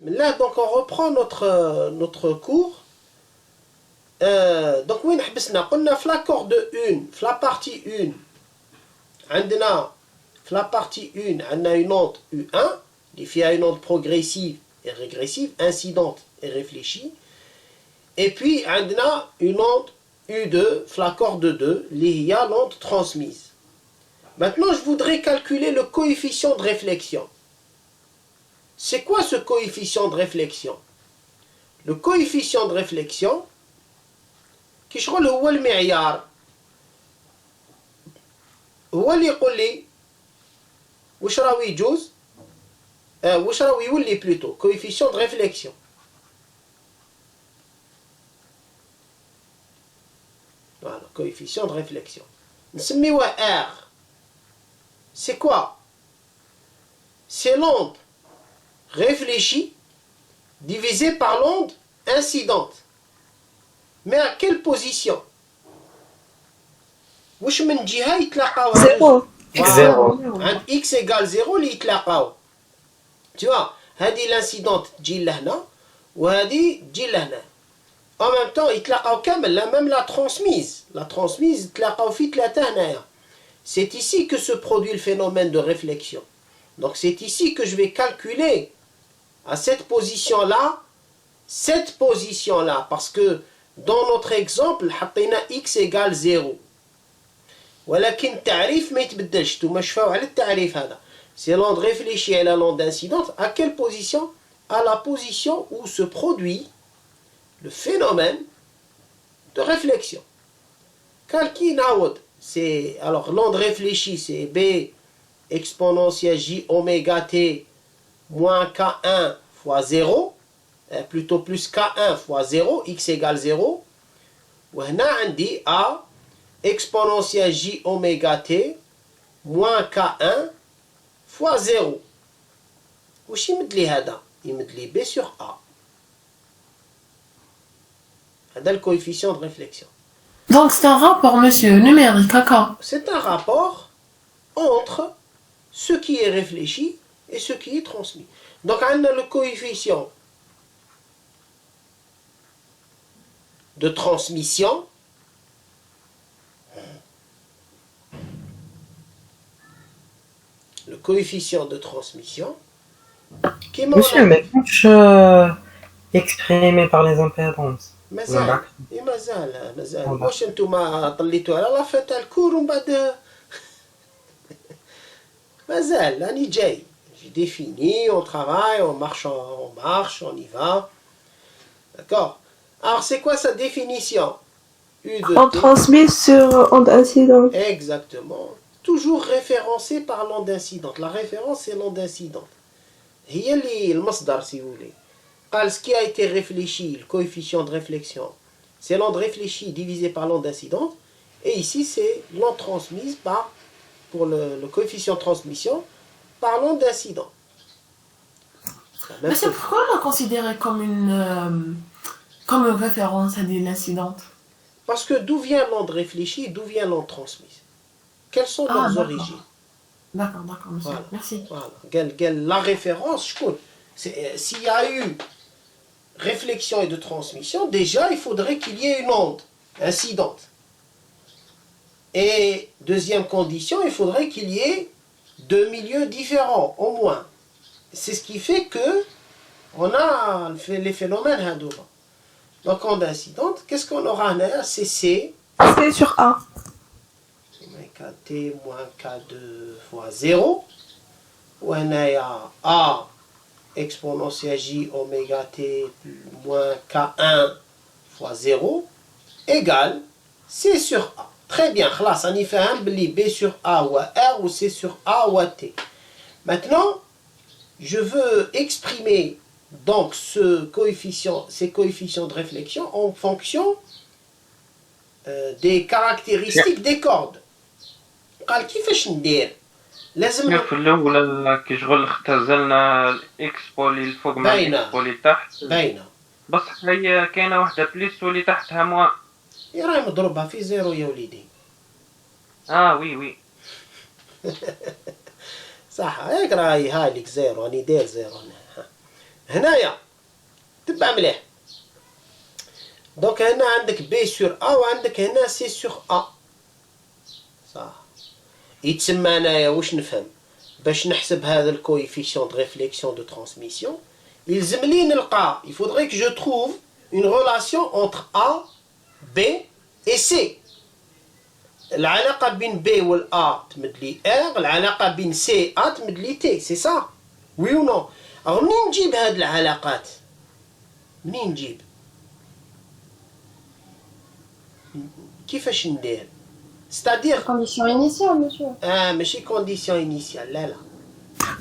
Là, donc on reprend notre cours. Donc وين حبسنا قلنا في l'accord de 1 في la partie 1 عندنا في la partie 1 عندنا une onde U1 اللي فيها une onde progressive et régressive, incidente et réfléchie. Et puis عندنا une onde U2 في l'accord de 2 اللي هي l'onde transmise. Maintenant, je voudrais calculer le coefficient de réflexion. C'est quoi ce coefficient de réflexion? Le coefficient de réflexion, كي شغل هو المعيار هو اللي يقول لي واش راهو يجوز واش راهو يولي بلوتو coefficient de réflexion. Voilà, coefficient de réflexion. نسميوه R. C'est quoi? C'est l'onde réfléchie divisée par l'onde incidente. Mais à quelle position? واش من جهة يتلاقاو؟ زيرو. عند x égale 0 اللي يتلاقاو. Tu vois, هذه l'incidente تجي لهنا وهذه تجي لهنا. En même temps يتلاقاو كامل, même la transmise يتلاقاو في ثلاثة هنايا. C'est ici que se produit le phénomène de réflexion. Donc c'est ici que je vais calculer à cette position-là, parce que dans notre exemple, حطينا x égale 0. ولكن التعريف ما يتبدلش, نتوما شفاو على التعريف هذا. C'est l'onde réfléchie et la l'onde incidente. À quelle position? À la position où se produit le phénomène de réflexion. Calki naoud. C'est, alors l'onde réfléchie, c'est B exponentielle J oméga T moins K1 fois 0, plutôt plus K1 fois 0, x égale 0. وهنا عندي A exponentielle J oméga T moins K1 fois 0. واش يمد لي هذا؟ يمد لي B sur A. هذا le coefficient de réflexion. Donc c'est un rapport, monsieur, numérique, d'accord? C'est un rapport entre ce qui est réfléchi et ce qui est transmis. Donc on a le coefficient de transmission. Le coefficient de transmission. Monsieur, mais je exprimé par les impédances. مازال واش نتوما طليتوا على لافين تاع الكور ومن بعد مازال راني جاي. J'ai défini, on travaille, on marche, on y va. D'accord? Alors c'est quoi sa définition? U de On transmet sur onde incidente. Exactement. Toujours référencé par l'onde incidente. La référence c'est l'onde incidente. هي اللي المصدر si vous voulez. Ce qui a été réfléchi, le coefficient de réflexion, c'est l'onde réfléchie divisée par l'onde incidente. Et ici, c'est l'onde transmise pour le coefficient de transmission, par l'onde incidente. Mais c'est pourquoi on l'a considéré comme une référence à l'incidente? Parce que d'où vient l'onde réfléchie, d'où vient l'onde transmise? Quelles sont leurs origines? D'accord, monsieur. Voilà. Merci. Voilà. La référence, s'il y a eu réflexion et de transmission, déjà il faudrait qu'il y ait une onde incidente. Et deuxième condition, il faudrait qu'il y ait deux milieux différents, au moins. C'est ce qui fait que on a les phénomènes hadouba. Donc onde incidente, qu'est-ce qu'on aura là? C'est C. C sur A. T moins K2 fois 0. Ou on a A exponentielle J oméga T moins K1 fois 0 égale C sur A. Très bien, خلاص on y fait un B sur A ou R ou C sur A ou T. Maintenant, je veux exprimer donc ces coefficients de réflexion en fonction des caractéristiques des cordes. قال كيفاش ندير؟ لازم في الاول كي شغل اختزلنا الاكس بولي الفوق مع الاكس بولي تحت باينه بصح هي كاينه واحده بليس واللي تحتها موا. راهي مضروبها في زيرو يا وليدي. وي صح هيك راهي هاي لك زيرو راني داير زيرو هنا. هنايا تبع مليح. دونك هنا عندك بي سور ا وعندك هنا سي سور ا. صح. يتسمى انايا واش نفهم باش نحسب هذا الكويفيسيون دو ريفليكسيون دو ترانسميسيون يلزم لي نلقى il faudrait que je trouve une relation entre A, B et C. العلاقة بين B وال A تمد لي R، العلاقة بين C A تمد لي T، c'est ça؟ oui ou non؟ alors منين نجيب هاد العلاقات؟ منين نجيب؟ كيفاش ندير؟ c'est-à-dire condition initiale, monsieur. ماشي كونديسيون انيسيال، لا لا.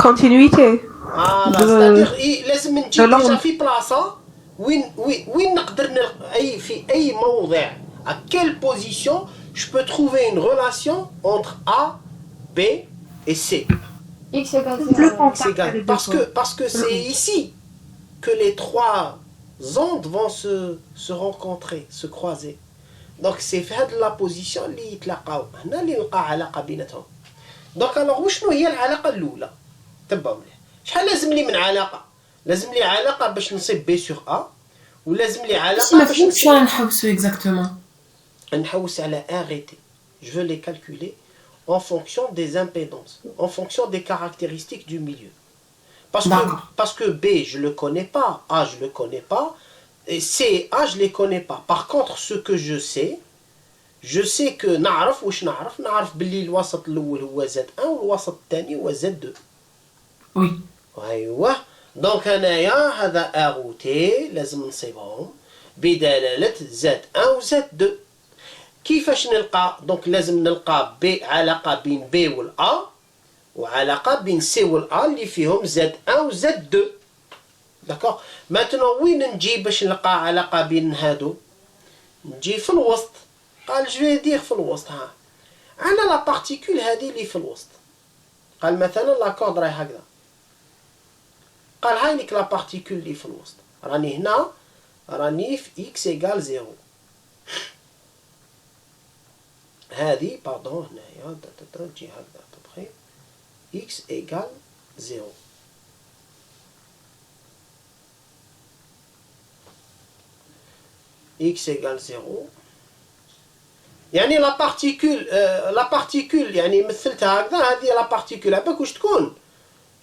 Continuité. c'est-à-dire لازم نجيب ديجا في بلاصة وين نقدر نلقى في أي موضع à quelle position je peux trouver une relation entre A, B et C. X égale 0. Parce que c'est ici que les trois ondes vont se rencontrer, se croiser. Donc c'est في la position اللي يتلاقاو هنا اللي نلقى علاقة بيناتهم. دونك alors وشنو هي العلاقة الأولى؟ تبعوا مليح. شحال لازم لي من علاقة؟ لازم لي علاقة باش نصيب بي سور ا، ولازم لي علاقة باش نصيب نحوسو اكزاكتومون. نحوس على R et T. Je veux les calculer en fonction des impédances, en fonction des caractéristiques du milieu. Parce que B, je le connais pas, A, je le connais pas, et C et A, je les connais pas. Par contre, ce que je sais que نعرف واش نعرف باللي الوسط الأول هو Z1 والوسط الثاني هو Z2. Oui. أيوه. دونك هنايا هذا R و T لازم نصيبهم بدلالة Z1 و Z2. كيفاش نلقى؟ دونك لازم نلقى علاقة بين B وال A وعلاقة بين C وال A اللي فيهم Z1 و Z2. داكوغ. ماتنو وين نجي باش نلقى علاقة بين هادو؟ نجي في الوسط. قال جو في دير في الوسط. ها عندنا لا بارتيكول هذه اللي في الوسط. قال مثلا لا كورد راهي هكذا. قال هاي ليك لا بارتيكول اللي في الوسط. راني هنا راني في x égale 0. هذه باردون هنايا تجي هكذا ابوبخي x égale 0. x égale 0 يعني لا بارتيكول يعني مثلتها هكذا. هذه لا بارتيكول عباك واش تكون؟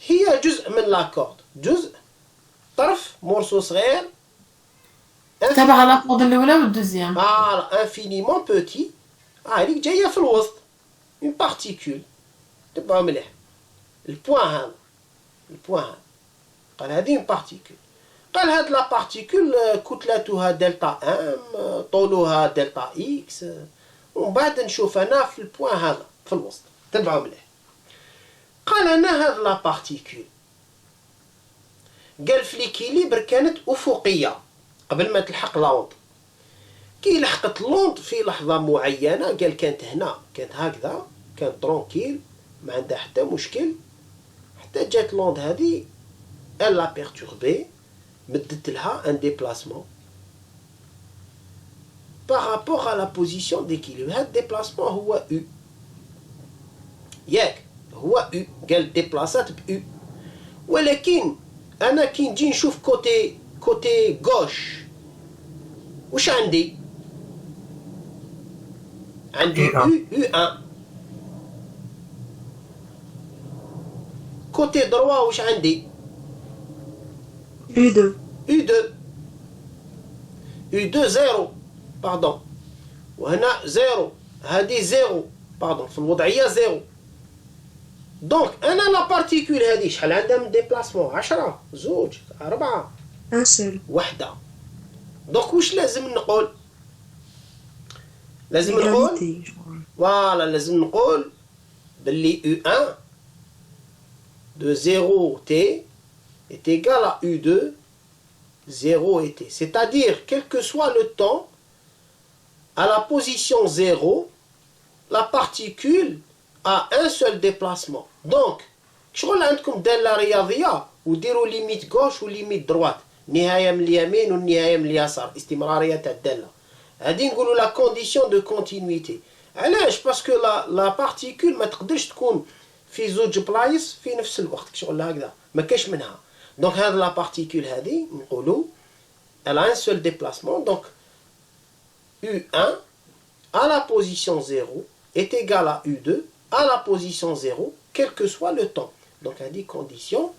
هي جزء من لاكورد، جزء طرف مورسو صغير تبع لاكورد الاولى والدوزيام. انفينيمون بوتي. هذيك جايه في الوسط اون بارتيكول. تبعوا مليح البوان هذا، البوان هذا قال هذه اون بارتيكول. قال هاد لا بارتيكول كتلتها دلتا ام، طولها دلتا اكس، ومن بعد نشوف انا في البوان هذا في الوسط. تبعوا مليح. قال انا هاد لا بارتيكول قال في ليكيليبر كانت افقيه قبل ما تلحق لاوند. كي لحقت لوند في لحظه معينه قال كانت هنا، كانت هكذا، كانت ترونكيل ما عندها حتى مشكل، حتى جات لوند هذه الا بيرتوربي، مدت لها ان ديبلاسمون بارابور على لا بوزيسيون ديكيليبر. هاد الديبلاسمون هو او، ياك هو او، قال ديبلاسات ب او. ولكن انا كي نجي نشوف كوتي غوش واش عندي او 1. كوتي دروا واش عندي U2. U2 0 باردون، وهنا 0، هذه 0 باردون في الوضعية 0. دونك انا لا بارتيكول هذه شحال عندها من ديبلاسمون؟ 10 زوج 4 Un seul. وحده. دونك واش لازم نقول؟ لازم نقول فوالا لازم نقول باللي U1 de 0t est égal à U2 0 et t. C'est-à-dire, quel que soit le temps, à la position 0, la particule a un seul déplacement. Donc, شغل عندكم دالة رياضية وديروا ليميت غوش وليميت دروات، نهاية من اليمين والنهاية من اليسار، استمرارية تاع الدالة. هادي نقولوا لا كونديسيون دو كونتينيتي. علاش؟ باسكو لا بارتيكول ما تقدرش تكون في زوج بلايص في نفس الوقت، شغل هكذا ما كاش منها. Donc la particule هذه نقولوا elle a un seul déplacement, donc U1 à la position 0 est égal à U2 à la position 0, quel que soit le temps. Donc elle dit condition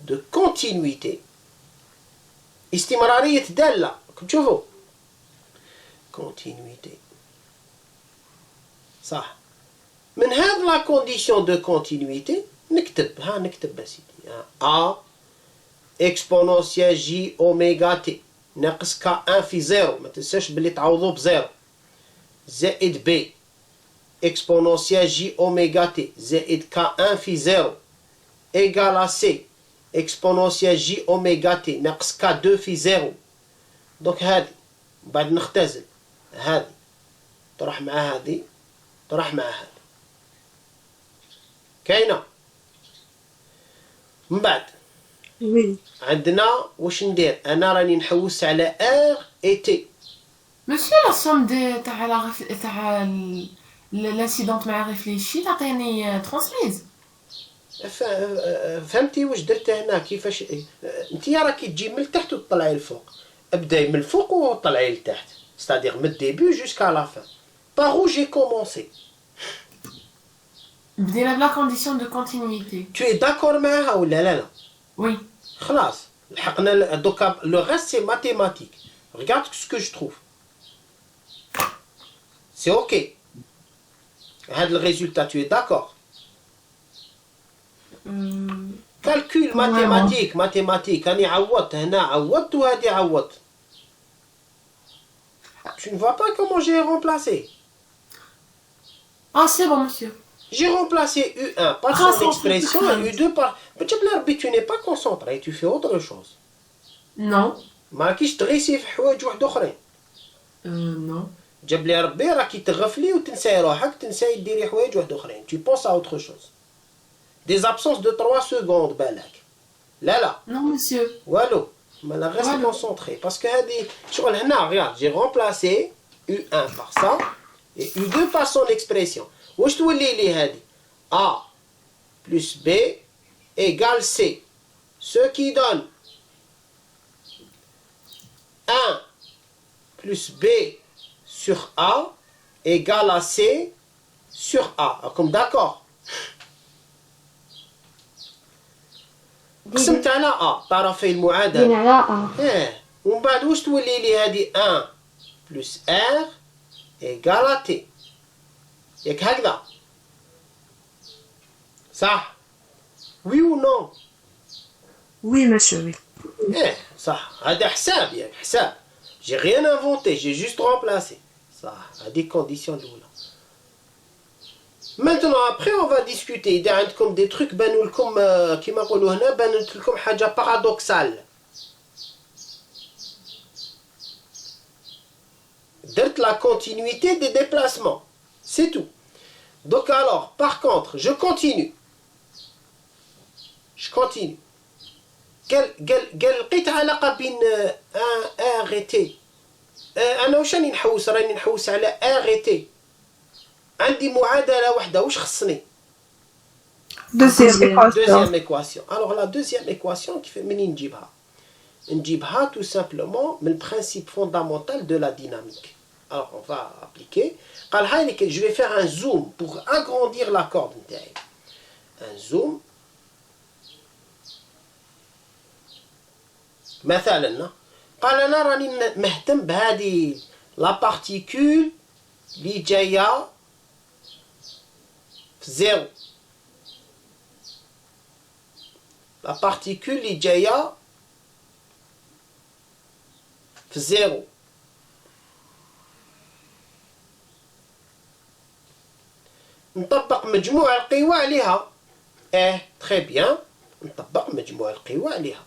de continuité. استمرارية دالة تشوفوا continuité صح. من هذه la condition de continuité نكتب بسيطي A exponentielle J oméga T ناقص K1 في 0 ما تنساش بلي تعوضوا بزيرو زائد B exponentielle J oméga T زائد K1 في 0 égal à C exponentielle J oméga T ناقص K2 في 0. donc هذه بعد نختزل هذه تروح مع هذه تروح مع هذه كاينه. من بعد Oui. عندنا واش ندير انا راني نحوس على ار اي تي. Monsieur, la somme de l'incidente مع réfléchi تعطيني transmise. فهمتي واش درت هنا كيفاش انت راكي تجي من التحت وتطلعي الفوق. ابداي من الفوق وطلعي لتحت. c'est-à-dire من الديبي jusqu'à la fin. par où j'ai commencé. بدينا بلا condition de continuité. tu es d'accord معها ولا لا؟ Oui. خلاص لحقنا دوكا le reste c'est mathématique. regarde ce que je trouve. c'est ok. هذا الريزولtat tu es d'accord. calcul mathématique أنا عوضت هنا عوضت وهذه عوضت. tu ne vois pas comment j'ai remplacé. Ah c'est bon monsieur. J'ai remplacé U1 par son expression et U2 par... Mais tu n'es pas concentré, tu fais autre chose. Non. ما كيش تغيسي في حوايج واحد اخرين. Non. جاب لي ربي راكي تغفلي وتنساي روحك تنساي ديري حوايج واحد اخرين. Tu penses à autre chose. Des absences de 3 secondes بالك. لا. Non monsieur. والو. ما reste concentré parce que هذه شغل هنا regarde, j'ai remplacé U1 par ça et U2 par son expression. واش تولي لي هذه A plus B égale C, ce qui donne 1 plus B sur A égale à C sur A. comme d'accord. قسمت على A طرفي المعادلة. دينا على A. ومن بعد واش تولي لي هذه 1 plus R égale à T. ياك هكذا صح. oui ou non. Oui, monsieur, oui. صح هذا حساب ياك حساب. j'ai rien inventé, j'ai juste remplacé. صح هذه condition الأولى. maintenant après on va discuter. إذا عندكم des trucs بانوا لكم كيما نقولوا هنا بانت لكم حاجة paradoxale. درت la continuité des déplacements. C'est tout. Donc alors, par contre, je continue. قال لقيت علاقة بين R et T. أنا واش راني نحوس؟ راني نحوس على R et T. عندي معادلة واحدة واش خصني؟ Deuxième équation. Alors la deuxième équation كيف منين نجيبها؟ نجيبها tout simplement من le principe fondamental de la dynamique. Alors on va appliquer. Je vais faire un zoom pour agrandir la corde. Un zoom. مثلا قال انا راني مهتم بهذه لا بارتيكول اللي جايه في زيرو. لا بارتيكول اللي جايه في زيرو. نطبق مجموع القوى عليها. très bien. نطبق مجموع القوى عليها.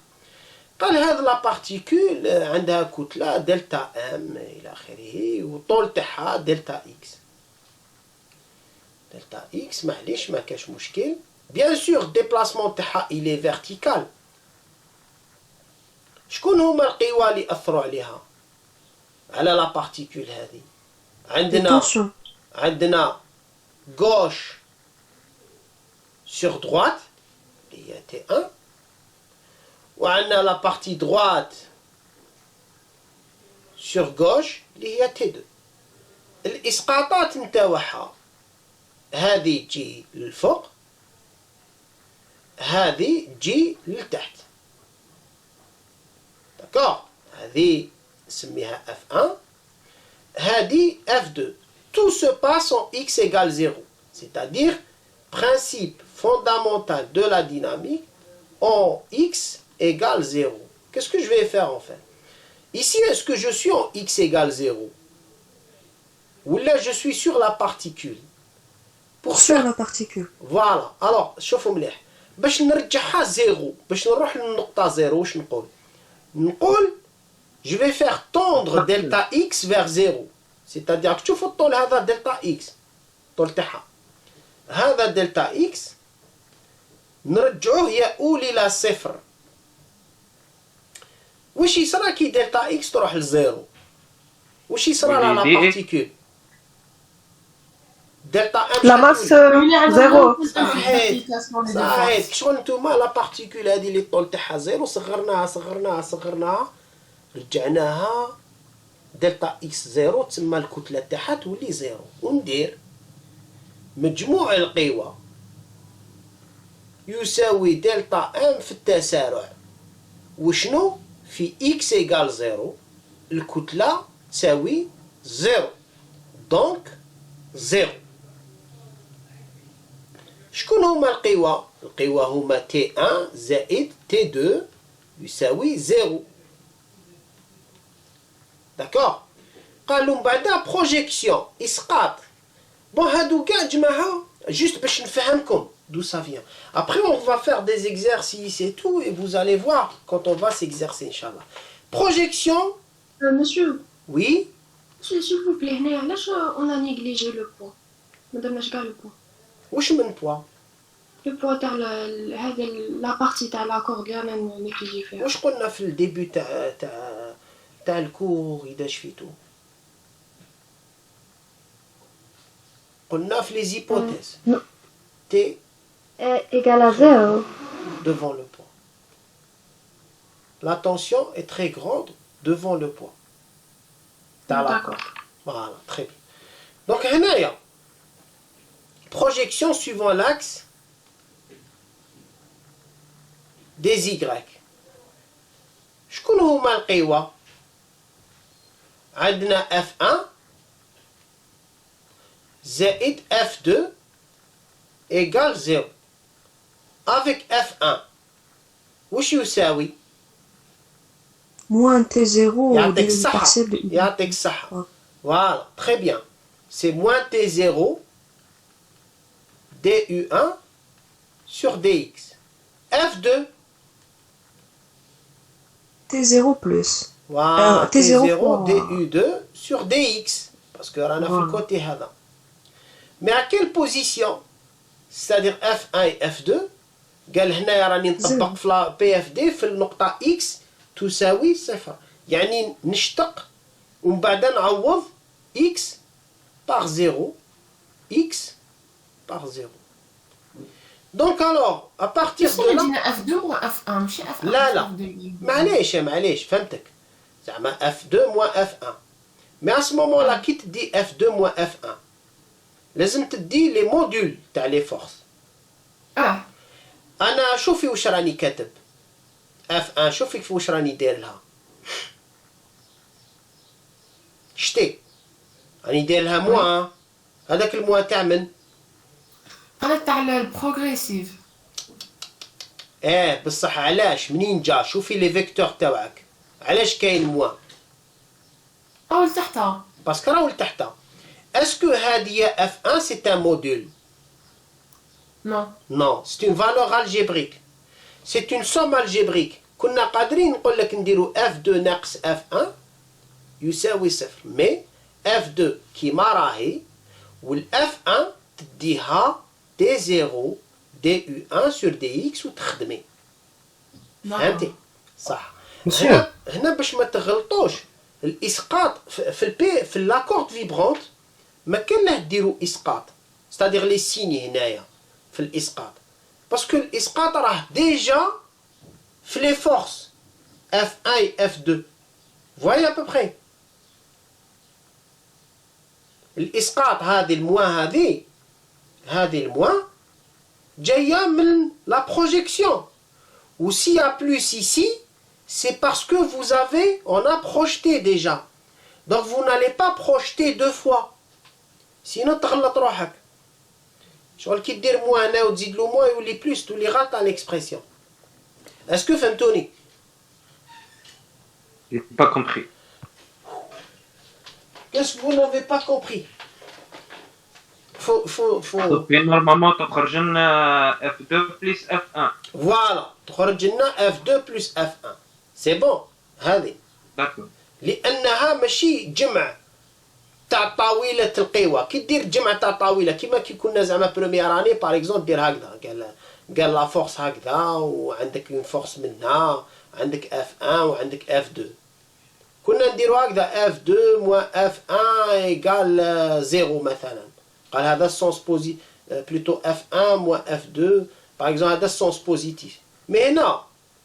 قال هذا لا بارتيكول عندها كتلة دلتا ام الى اخره وطول تاعها دلتا اكس. دلتا اكس معليش ما كاش مشكل. بيان سور ديبلاسمون تاعها الي فيرتيكال. شكون هما القوى اللي اثروا عليها على لا بارتيكول هذه؟ عندنا gauche sur droite, il y a T1, وعندنا la partie droite sur gauche اللي هي T2. الإسقاطات نتاوعها هذه تجي للفوق، هذه تجي للتحت. داكوغ، هذه نسميها F1، هذه F2. Tout se passe en x égale 0. C'est-à-dire, principe fondamental de la dynamique, en x égale 0. Qu'est-ce que je vais faire en fait? Ici, est-ce que je suis en x égale 0? Ou là, je suis sur la particule? Sur la particule. Voilà. Alors, شوفوا مليح. باش نرجعها 0، باش نروح للنقطة 0، واش نقول؟ نقول je vais faire tendre delta x vers 0. C'est-à-dire que تشوفوا الطول هذا دلتا x، الطول تاعها هذا دلتا x نرجعوه يؤول إلى صفر. واش يصرى كي دلتا x تروح لزيرو؟ واش يصرى على لا بارتيكول؟ دلتا لا ماس زيرو. صحيح. شغل نتوما لا بارتيكول هذه اللي الطول تاعها زيرو صغرناها رجعناها دلتا اكس زيرو، تسمى الكتلة تاعها تولي زيرو. وندير مجموع القوى يساوي دلتا ام في التسارع، وشنو؟ في اكس ايكال زيرو الكتلة تساوي زيرو، دونك زيرو. شكون هما القوى؟ القوى هما تي 1 زائد تي 2 يساوي زيرو. داكوغ. قالوا من بعدها بروجيكسيون، اسقاط. بون هادو كاع جماعه جوست باش نفهمكم d'où ça vient. Après on va faire des exercices et tout et vous allez voir quand on va s'exercer inchallah. Projection. Monsieur. Oui. S'il vous plaît, on a négligé le poids. Madame Ashgar, le poids. واش من poids? Le poids تاع هذا la partie تاع la corde اللي انا نيجليجي فيها. واش قلنا في الديبي تاع الكور إذا شفيتو؟ قلنا في les hypothèses. T égale à 0 devant le poids. La tension est très grande devant le poids. D'accord. Voilà, très bien. Donc, هنايا projection suivant l'axe des Y. شكون هما القوى؟ عندنا F1 زائد F2 égale 0. Avec F1 واش يساوي؟ Moins T0 يعطيك الصحة. يعطيك الصحة. Voilà, très bien. C'est moins T0 DU1 sur DX. F2 T0 plus. Voilà, T0 DU2 sur DX. Parce que رانا في الكوتي هذا. Mais à quelle position? C'est-à-dire F1 et F2 قال هنا راني نطبق في PFD في النقطة X تساوي صفر. يعني نشتق ومن بعد نعوض X par 0 X par 0. Donc alors à partir de là F2 ou F1 ماشي F1 لا معليش فهمتك زعما F2 moins F1. Mais à ce moment-là كي تدي F2 moins F1 لازم تدي لي موديول تاع لي فورس. انا شوفي واش راني كاتب F1، شوفي واش راني داير لها. شتي راني داير لها موان. هذاك الموان تاع من؟ انا تاع البروغريسيف. بصح علاش منين جا؟ شوفي لي فيكتور تاعك علاش كاين موان؟ او لتحتها باسكو راهو لتحتها. اسكو هذه F1 c'est un module? Non, c'est une valeur algébrique. C'est une somme algébrique. كنا قادرين نقول لك نديرو F2 ناقص F1 يساوي صفر. مي F2 كيما راهي والF1 تديها D0 DU1 sur DX وتخدمي. فهمتي؟ صح. هنا باش ما تغلطوش الاسقاط في البي في لاكورد فيبرونت ما كان له ديروا اسقاط. ستادير لي سيني هنايا في الاسقاط باسكو الاسقاط راه ديجا les forces F1 et F2. Vous voyez à peu près. الإسقاط هذه الموا هذه الموا جاية من la projection. Ou s'il y a plus ici, c'est parce que on a projeté déjà. Donc vous n'allez pas projeter deux fois. Sinon تغلط روحك. شغل كي دير موا هنا وتزيد له موا يولي بلوس تولي غلط على l'expression. Est-ce que فهمتوني؟ J'ai pas compris. Qu'est-ce que vous n'avez pas compris? faut... Normalement, تخرج لنا F2 plus F1. Voilà, تخرج لنا F2 plus F1. C'est bon. هذه. D'accord. لأنها ماشي جمع تاع طاولة القوى. كي دير جمع تاع طاولة كيما كي كنا زعما بروميير اني باغ اكزومبل دير هكذا قال لا فورس هكذا وعندك اون فورس منها عندك F1 وعندك F2. كنا نديرو هكذا F2 moins F1 égale 0 مثلا. قال هذا السونس بوزي بلوتو F1 moins F2 باغ اكزومبل هذا السونس بوزيتيف. مي هنا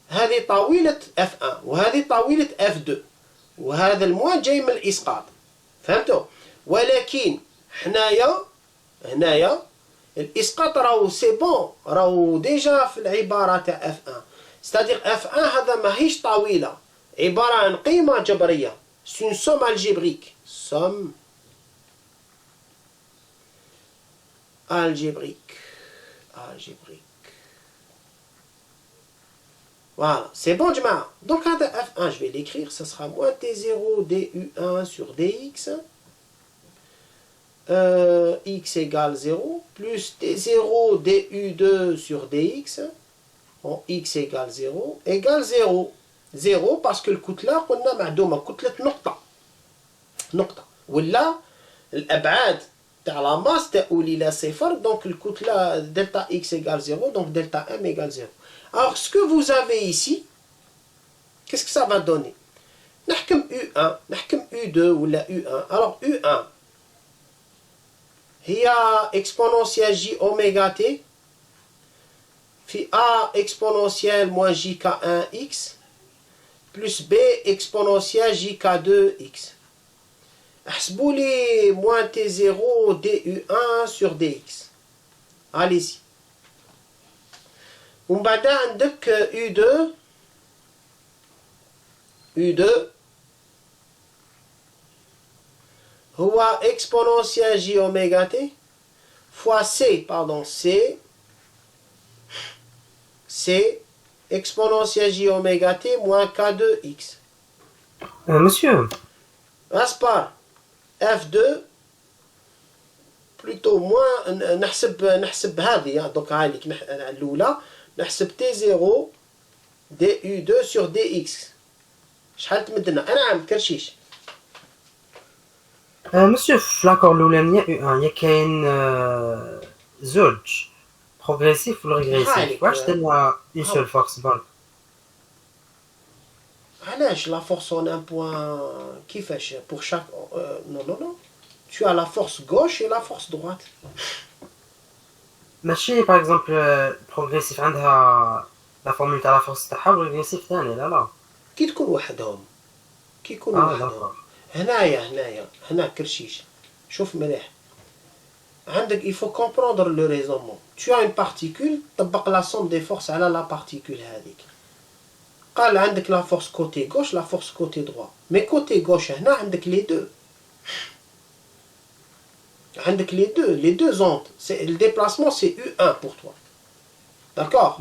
هذه طاولة F1 وهذه طاولة F2 وهذا الموا جاي من الإسقاط. فهمتوا؟ ولكن هنايا الإسقاط راهو سي بون راهو ديجا في العبارة تاع F1. ستادير F1 هذا ماهيش طاولة عبارة عن قيمة جبرية. سون سوم الجبريك. سوم الجبريك. Voilà, c'est bon, Jama. Donc, F1, je vais l'écrire, ça sera moins T0 du1 sur dx. X égale 0, plus T0 du2 sur dx. Bon, x égale 0, égale 0. 0 parce que le كتلة قلنا معدومة كتلة نقطة. ولا الأبعاد تاع لا ماس تؤول إلى صفر. Donc الكتلة delta x égale 0, donc delta m égale 0. Alors, ce que vous avez ici, qu'est-ce que ça va donner? نحكم U1, نحكم U2 ولا U1. Alors, U1, هي exponentielle j oméga t في A exponentielle moins jk1x plus B exponentielle jk2x. احسبوا لي moins t0 du1 sur dx. Allez-y. ومن بعد عندك U2 هو exponentielle j oméga t fois C exponentielle j oméga t moins k2x. Monsieur. Aspar F2 plutôt moins نحسب هذه donc هاي الأولى نحسب T0 du2 sur dx. شحال تمدنا؟ نعم كرشيش. Monsieur, في l'accord الأولانية U1 يا كاين زوج بروغريسيف ولا ريغريسيف. واش درنا اون سول فورس برك؟ علاش لا فورس اون ان بوين كيفاش pour chaque non tu as la force gauche et la force droite. ماشي باغ اكزومبل بروغريسيف عندها لا فورمول تاع لا فورس تاعها والريغريسيف ثاني. لا كي تكون وحدهم هنا كرشيش. شوف مليح عندك il faut comprendre le raisonnement. Tu as une particule طبق la somme des forces على la particule هذيك. قال عندك la force côté gauche la force côté droit. mais côté gauche هنا عندك les deux. عندك les deux ondes. Le déplacement c'est U1 pour toi. D'accord.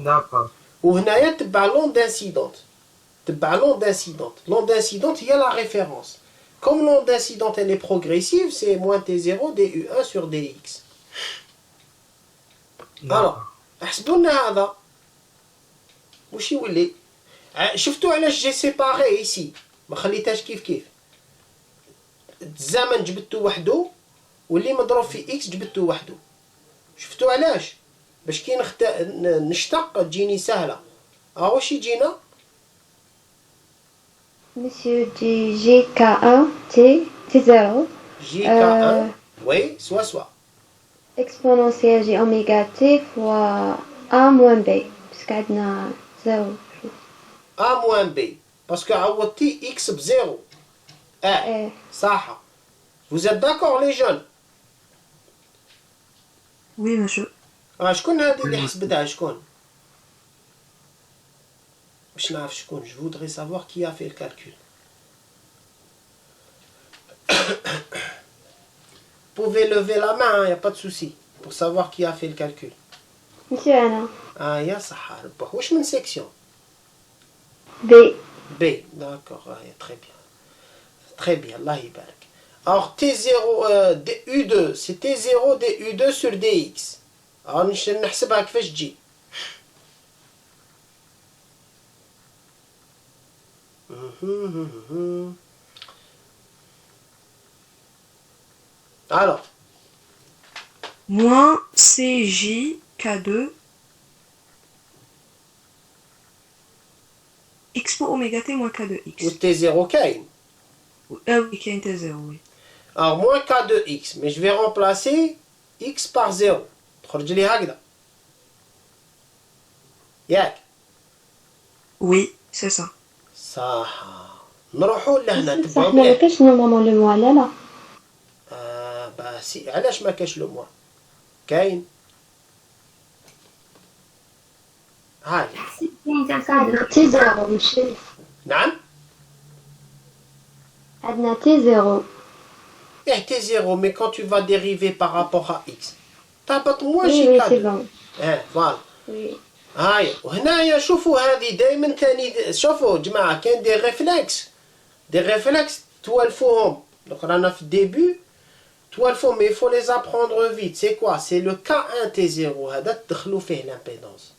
وهنايا تبع l'onde d'incidente. L'onde d'incidente il y a la référence. Comme l'onde d'incidente elle est progressive, c'est moins T0 du1 sur dx. Alors, احسبوا لنا هذا واش يولي. شفتوا علاش جي سيباري ici ما خليتهاش كيف الزمن جبدته وحده واللي مضروب في x جبدته وحده. شفتوا علاش؟ باش كي نشتق تجيني سهله. واش يجينا؟ Monsieur dit GK1 T0. GK1, oui, soit. Exponentielle J oméga T fois A moins B. Parce qu'on a 0. A moins B. Parce que عوضتي X بزيرو. صح. Vous êtes d'accord les jeunes? Oui, monsieur. شكون هذه اللي حسبتها شكون؟ باش نعرف شكون. Je voudrais savoir qui a fait le calcul. Vous pouvez lever la main, il n'y a pas de souci. Pour savoir qui a fait le calcul. Monsieur Anna. Ah, يا صح ربح. واش من section? B. B, d'accord, très bien. Très bien, Allah يبارك. Alors T0 U2, c'est T0 DU2 sur DX. Alors نحسبها كيفاش تجي. Alors. Moins CJ K2 X pour oméga T moins K2X. Ou T0 كاين. Ah oui, كاين T0, oui. Alors moins K2X, mais je vais remplacer X par 0. تخرج لي هكذا. ياك. Oui, c'est ça. صح. نروحوا لهنا صح تبعوا ما كاينش نورمالمون لو موا لا لا. سي علاش ما كاش لو موا؟ كاين. هاي. عندنا تي زيرو ماشي. نعم. عندنا تي زيرو. Eh, T0, mais quand tu vas dériver par rapport à X, تهبط moins Oui, شي oui, c'est كاد. bon. فوالا. Oui. هاي وهنايا شوفوا هذه دائما ثاني شوفوا جماعه كاين دي ريفلكس توالفوهم. دونك رانا في الديبي توالفوهم mais il faut les apprendre vite. C'est quoi? C'est le K1 T0 هذا تدخلوا فيه لامبيدونس.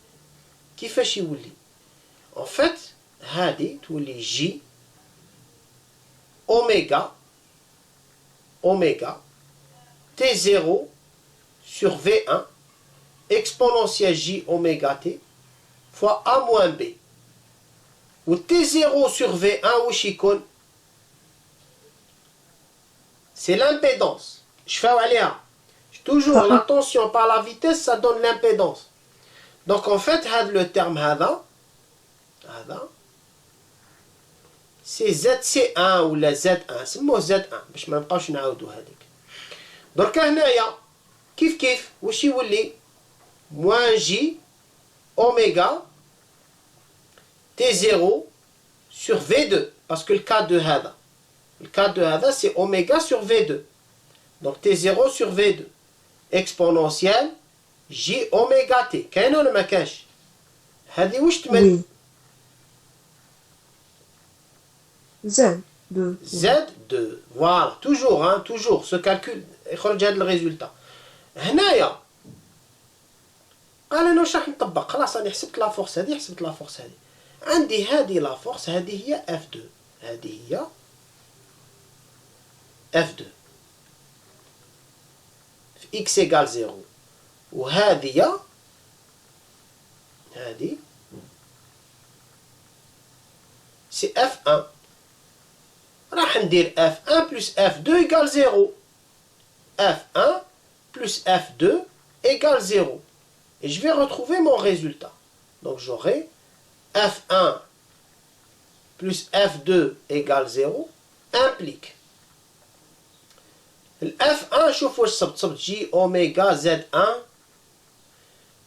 كيفاش يولي؟ en fait هذه تولي J oméga T0 sur V1 exponentielle J oméga T fois A moins B. Ou T0 sur V1 ou chicone. C'est l'impédance. Je fais aller. Toujours la tension par la vitesse, ça donne l'impédance. Donc en fait, le terme هذا c'est ZC1 ou la Z1. C'est moi Z1. باش ما نبقاوش نعاودوا هذيك. درك هنايا كيف واش يولي moins J oméga T0 sur V2 parce que le K2 هذا c'est oméga sur V2 donc T0 sur V2 exponentielle J oméga T كاين ولا ما كاش هذه واش تمد Z2 Z2 voilà toujours ce calcul يخرج هذا الريزولتا هنايا قال انا واش راح نطبق خلاص انا حسبت لا فورس هذه عندي هذه لا فورس هذه هي F2 هذه هي F2 في x égale 0 وهذه سي F1 راح ندير F1 plus F2 égale 0 F1 plus F2 égale 0 et je vais retrouver mon résultat. Donc j'aurai F1 plus F2 égale 0 implique F1 شوفوا واش صبت J oméga Z1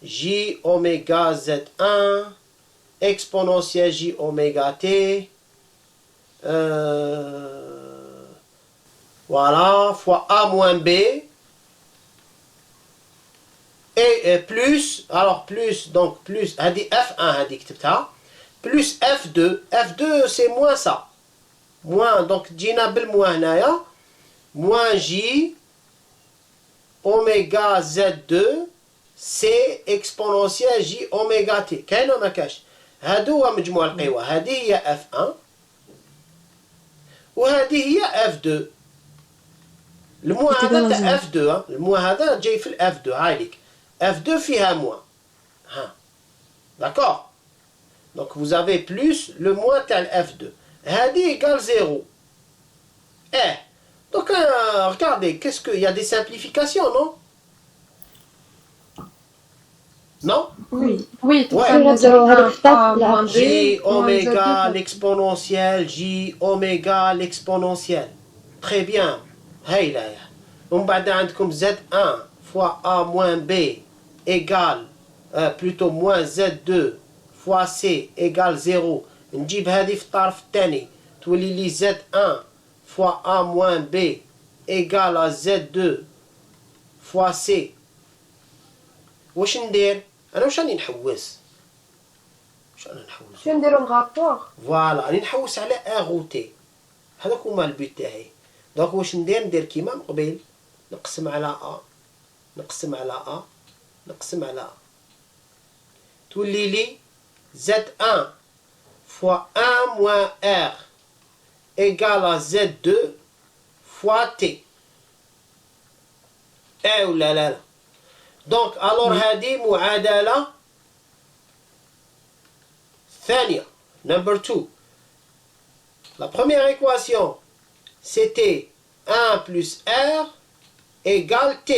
J oméga Z1 exponentielle J oméga T voilà fois A moins B et plus donc plus هذه F1 هذه كتبتها plus F2 c'est moins ça moins donc جينا بالموان هنايا moins J oméga Z2 C exponentielle J oméga T كاين ولا ما كاش هادو هو مجموع القوى هذه هي F1 وهذه هي F2 الموان هذا تاع F2 الموان هذا جاي في F2 هاي ليك F2 فيها moins. D'accord? Donc vous avez plus le moins tel F2. Hadi égale 0. Donc regardez, qu'est-ce qu'il y a des simplifications, non? Non? Oui. Oui, Ouais. moins J B, moins oméga Z2. l'exponentielle, J oméga l'exponentielle. Très bien. هايلة يا. ومن بعد عندكم Z1 fois A moins B égale plutôt moins Z2 fois C égale 0. نجيب هذه في الطرف الثاني تولي لي Z1 fois A moins B égale à Z2 fois C. واش ندير؟ أنا واش راني نحوس؟ واش راني نحوس؟ شنو نديرو الرابور؟ فوالا راني نحوس على ان غوتي. هذاك هما البيت تاعي. دونك واش ندير كيما من قبيل، نقسم على ا، نقسم على ا، نقسم على ا، تولي لي Z1 fois 1 moins R égale à Z2 fois T. ايه ولا لا لا؟ دونك الور هذه معادلة ثانية. Number 2. La première équation, c'était 1 plus R égale T.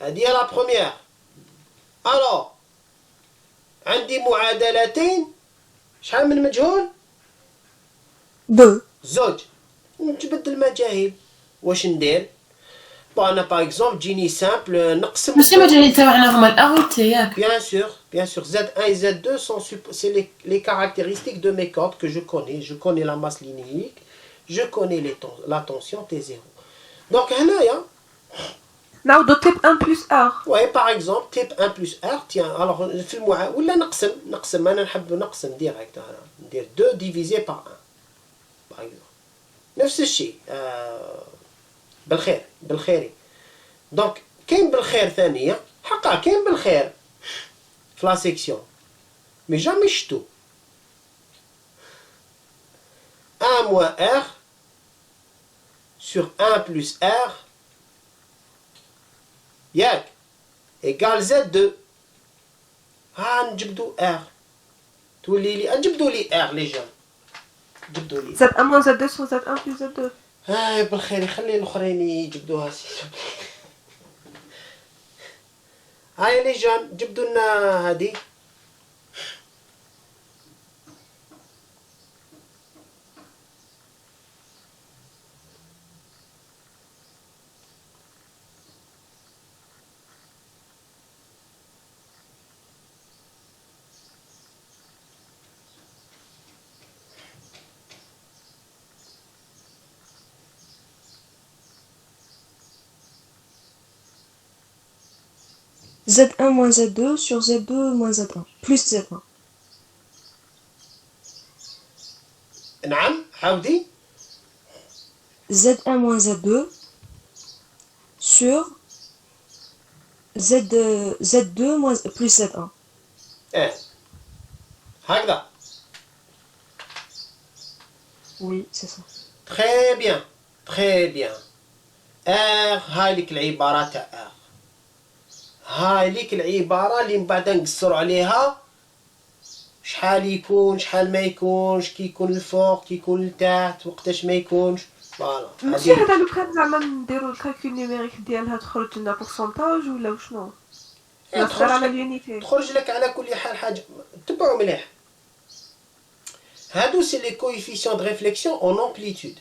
هذه la première. Alors, عندي معادلتين، شحال من مجهول؟ 2. زوج. نجبد المجاهيل. واش ندير؟ Bon, on a par exemple, Gini simple, نقسم. ماشي مجاني تاعنا هما الأ و تي ياك. Bien sûr, Z1 et Z2 sont c'est les caractéristiques de mes cordes que je connais. Je connais la masse linéique, je connais la tension T0. Donc, هنايا نعاودو type 1 plus R. Ouais, par exemple, type 1 plus R, tiens, alors, في ولا نقسم, أنا نحب نقسم direct, ندير 2 divisé par 1, par exemple. نفس الشيء, بالخير. دونك كاين بالخير ثانية، حقا كاين بالخير في لا سيكسيون، مي جامي شتو 1 moins R sur 1 plus R ياك égal Z2. نجبدو R تولي لي نجبدو لي R لي جون، نجبدو لي Z1 moins Z2 sur Z1 plus Z2. بالخير خلي الاخرين يجبدوها سي. هاي لي جون جبدوا لنا هذه. Z1 moins Z2 sur Z2 moins Z1 plus Z1. نعم عاودي. Z1 moins Z2 sur Z2 moins plus Z1. هكذا. Oui, c'est ça. Très bien. هاي لك العبارة تاع R. هاي ليك العبارة اللي من بعد نقصروا عليها شحال يكون شحال ما يكونش، كي يكون الفوق كي يكون لتحت وقتاش ما يكونش. فوالا ماشي هذا لو كان زعما نديرو الكالكول نيميريك ديالها تخرج لنا بورسونتاج ولا وشنو؟ تخرج على اليونيتي. تخرج لك على كل حال حاجة تبعوا مليح. هادو سي لي كويفيسيون دو ريفليكسيون اون امبليتود.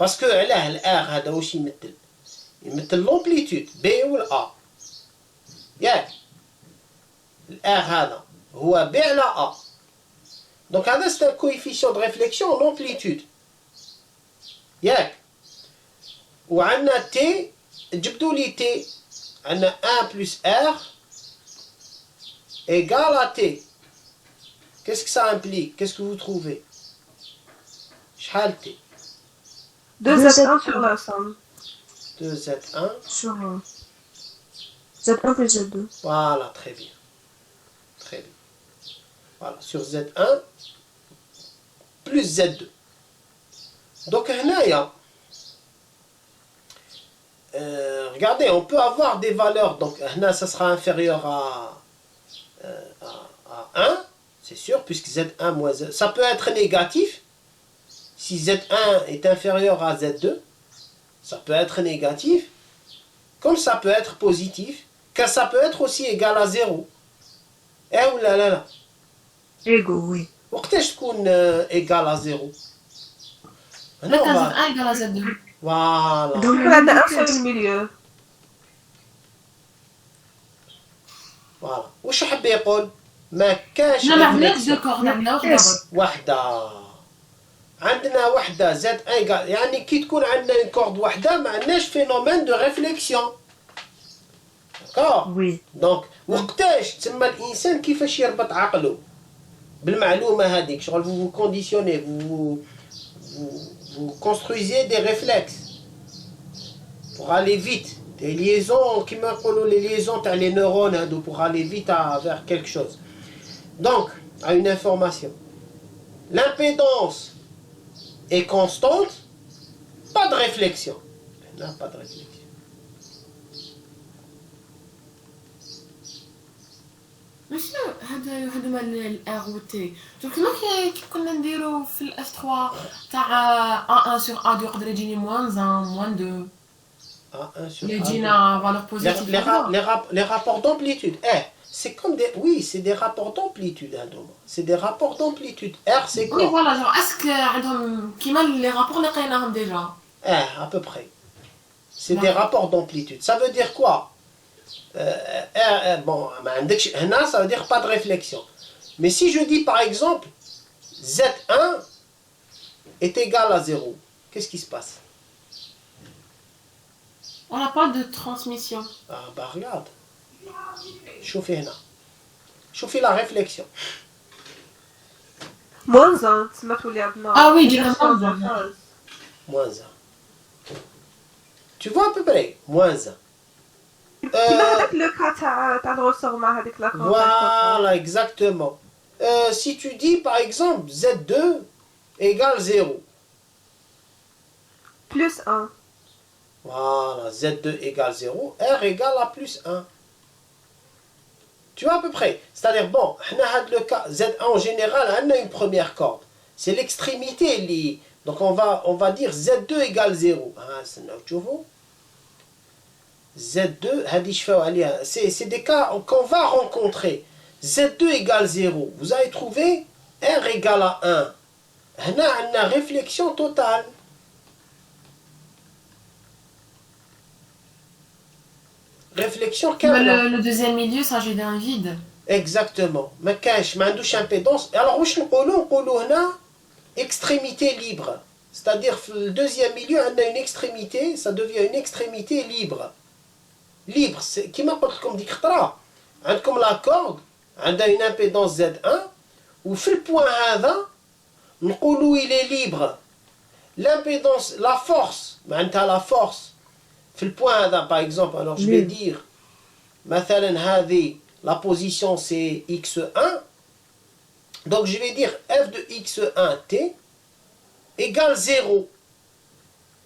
باسكو علاه الار هذا واش يمثل لومبليتود بي والأ ياك. الار هذا هو بي على أ، دونك هذا سي كويفيسيون دو ريفليكسيون لومبليتود ياك. وعندنا تي، جبدوا لي تي، عندنا 1 بلس ار égal à t. Qu'est-ce que ça implique? Qu'est-ce que vous trouvez? شحال t? 2Z1 sur la somme. 2Z1 sur Z1 plus Z2. Voilà, très bien. Voilà, sur Z1 plus Z2. Donc, regardez, on peut avoir des valeurs. Donc, ça sera inférieur à 1, c'est sûr, puisque Z1 moins Z2. Ça peut être négatif. Si Z1 est inférieur à Z2, ça peut être négatif. Comme ça peut être positif, que ça peut être aussi égal à 0. Eh ou là là là. Égaux, oui. وقتاش تكون égal à 0 لا كان زد ان ايكال زد 2 فوالا يكون عندنا ان سول ميليو. فوالا واش حب يقول ما كاش لا ما عندناش دو كوردونات وحده عندنا وحده زد ايكال يعني كي تكون عندنا اون كورد وحده ما عندناش فينومين دو ريفليكسيون داكور Oui. دونك وقتاش تسمى الانسان كيفاش يربط عقله بالمعلومه هذيك شغل vous conditionnez vous construisez des réflexes pour aller vite des liaisons كيما نقولوا les liaisons تاع les neurones هادو pour aller vite vers quelque chose donc à une information l'impédance est constante pas de réflexion là pas de réflexion ماشي هادو الار و تي جو كيما كي كنا نديرو في الاف 3 تاع ا1 سور ا يقدر يجيني موان 1 موان 2 يجينا فالور بوزيتيف les rapports d'amplitude c'est comme des oui c'est des rapports d'amplitude c'est des rapports d'amplitude R c'est quoi وي فوالا جو اسك عندهم كيما لي رابور اللي لقيناهم ديجا à peu près c'est des rapports d'amplitude ça veut dire quoi bon ça veut dire pas de réflexion mais si je dis par exemple Z1 est égal à 0 qu'est-ce qui se passe? On n'a pas de transmission. Ah bah regarde شوفي هنا شوفي la réflexion moins 1 تسمى تولي عندنا. Ah oui, directement. moins 1 tu vois à peu près moins 1 كيما هذاك لو كا تاع الغوصور مع هذيك لا كونتاكت. voilà exactement si tu dis par exemple Z2 égale 0 plus 1. Voilà, Z2 égale 0, R égale à plus 1. Tu vois à peu près. C'est-à-dire, bon, le cas Z1 en général, on a une première corde. C'est l'extrémité liée. Donc on va dire Z2 égale 0. Z2, c'est des cas qu'on va rencontrer. Z2 égale 0. Vous avez trouvé R égale à 1. On a une réflexion totale. Réflexion le deuxième milieu s'agit d'un vide. Exactement. ما كاش ما عندوش impédance. Alors واش نقولوا هنا extrémité libre. C'est-à-dire le deuxième milieu on a une extrémité, ça devient une extrémité libre. Libre, c'est كيما قلت لكم ديك خطره عندكم لا كورد عندها une impédance Z1 وفي البوان هذا نقولوا il est libre. L'impédance, la force, معناتها la force في البوان هذا par exemple alors je vais dire مثلا هذه la position c'est x1 donc je vais dire f de x1t égale 0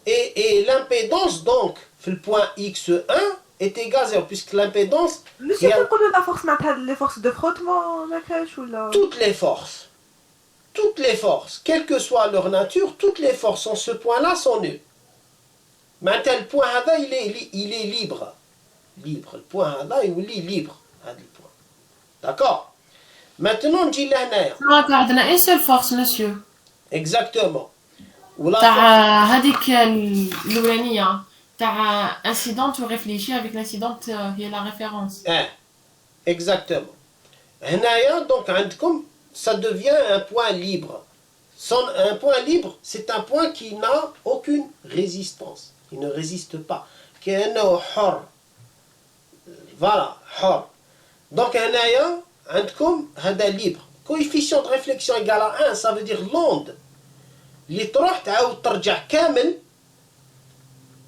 et l'impédance donc في البوان x1 est égale 0 puisque l'impédance ماشي كنقولوا لا فورس معناتها لي فورس دو فروتمون ما كاش ولا toutes les forces quelle que soit leur nature toutes les forces en ce point là sont nulles. Maintenant, le point هذا il est libre. Le point هذا يولي libre. هذا le point. D'accord? Maintenant, نجي لهنايا. عندنا une seule force, monsieur. Exactement. تاع هذيك الأولانية تاع incidente ou réfléchir avec l'incidente هي la référence. Exactement. هنايا donc عندكم ça devient un point libre. Un point libre, c'est un point qui n'a aucune résistance. Il ne résiste pas. كأنه حر. Voilà, حر. Donc هنايا عندكم هذا libre. Coefficient de réflexion égal à 1, ça veut dire l'onde اللي تروح تعاود ترجع كامل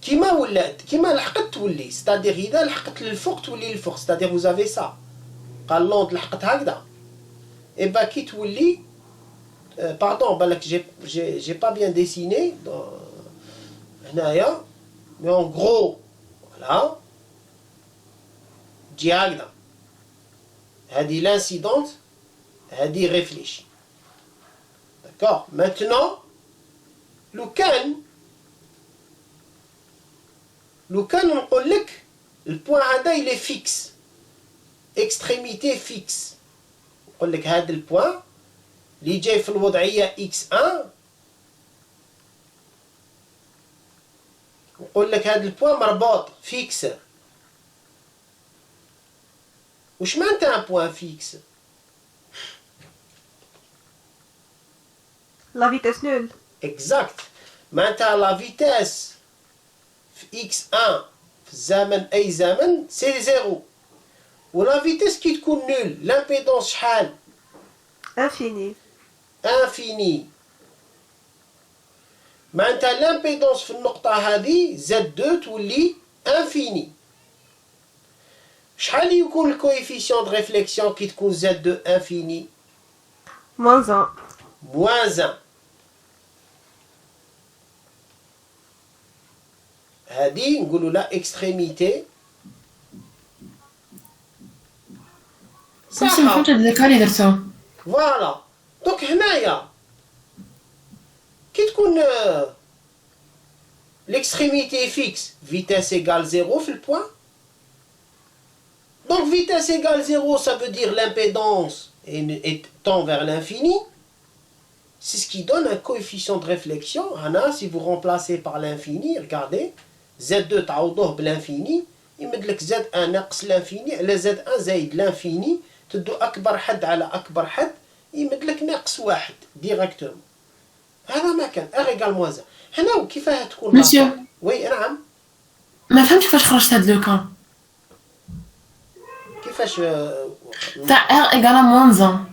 كيما ولات كيما لحقت تولي. C'est-à-dire إذا لحقت للفوق تولي للفوق. C'est-à-dire vous avez ça. قال l'onde لحقت هكذا. Et bah كي تولي pardon, j'ai pas bien dessiné mais en gros, voilà, diagramme. Elle dit l'incidente, elle dit réfléchit. D'accord? Maintenant, Lucan, on dit Le point هذا il est fixe. Extrémité fixe. نقول لك هذا البوان اللي جاي في الوضعية x1 نقول لك هذا البوان مربوط فيكس. وش معناتها ان بوان فيكس؟ La vitesse nulle. اكزاكت. معناتها لا فيتاس في x1 في الزمن اي زمن سي زيرو. ولا فيتاس كي تكون نول لامبيدونس شحال؟ Infini. انفيني. معناتها لامبيدونس في النقطة هذه Z2 تولي انفيني. شحال يكون الكويفيسيون دو ريفليكسيون كي تكون Z2 انفيني؟ Moins 1. موان 1. هذه نقولوا لا اكستريميتي. بس ما فهمتش الذكاء اللي درتو. فوالا. دونك هنايا كي تكون l'extrémité fixe vitesse égale 0 في البوان. Donc vitesse égale 0 ça veut dire l'impédance tend vers l'infini. C'est ce qui donne un coefficient de réflexion. Hana, si vous remplacez par l'infini, regardez, Z2 تعوضوه بالinfini يمد لك Z1 ناقص l'infini على Z1 زايد l'infini تدو أكبر حد على أكبر حد يمد لك ناقص واحد ديريكتوم. هذا ما كان R égale moins 1. هنا كيفاه تكون مسيو. وي نعم. ما فهمتش كيفاش خرجت هاد لو كان كيفاش تاع R égale moins 1.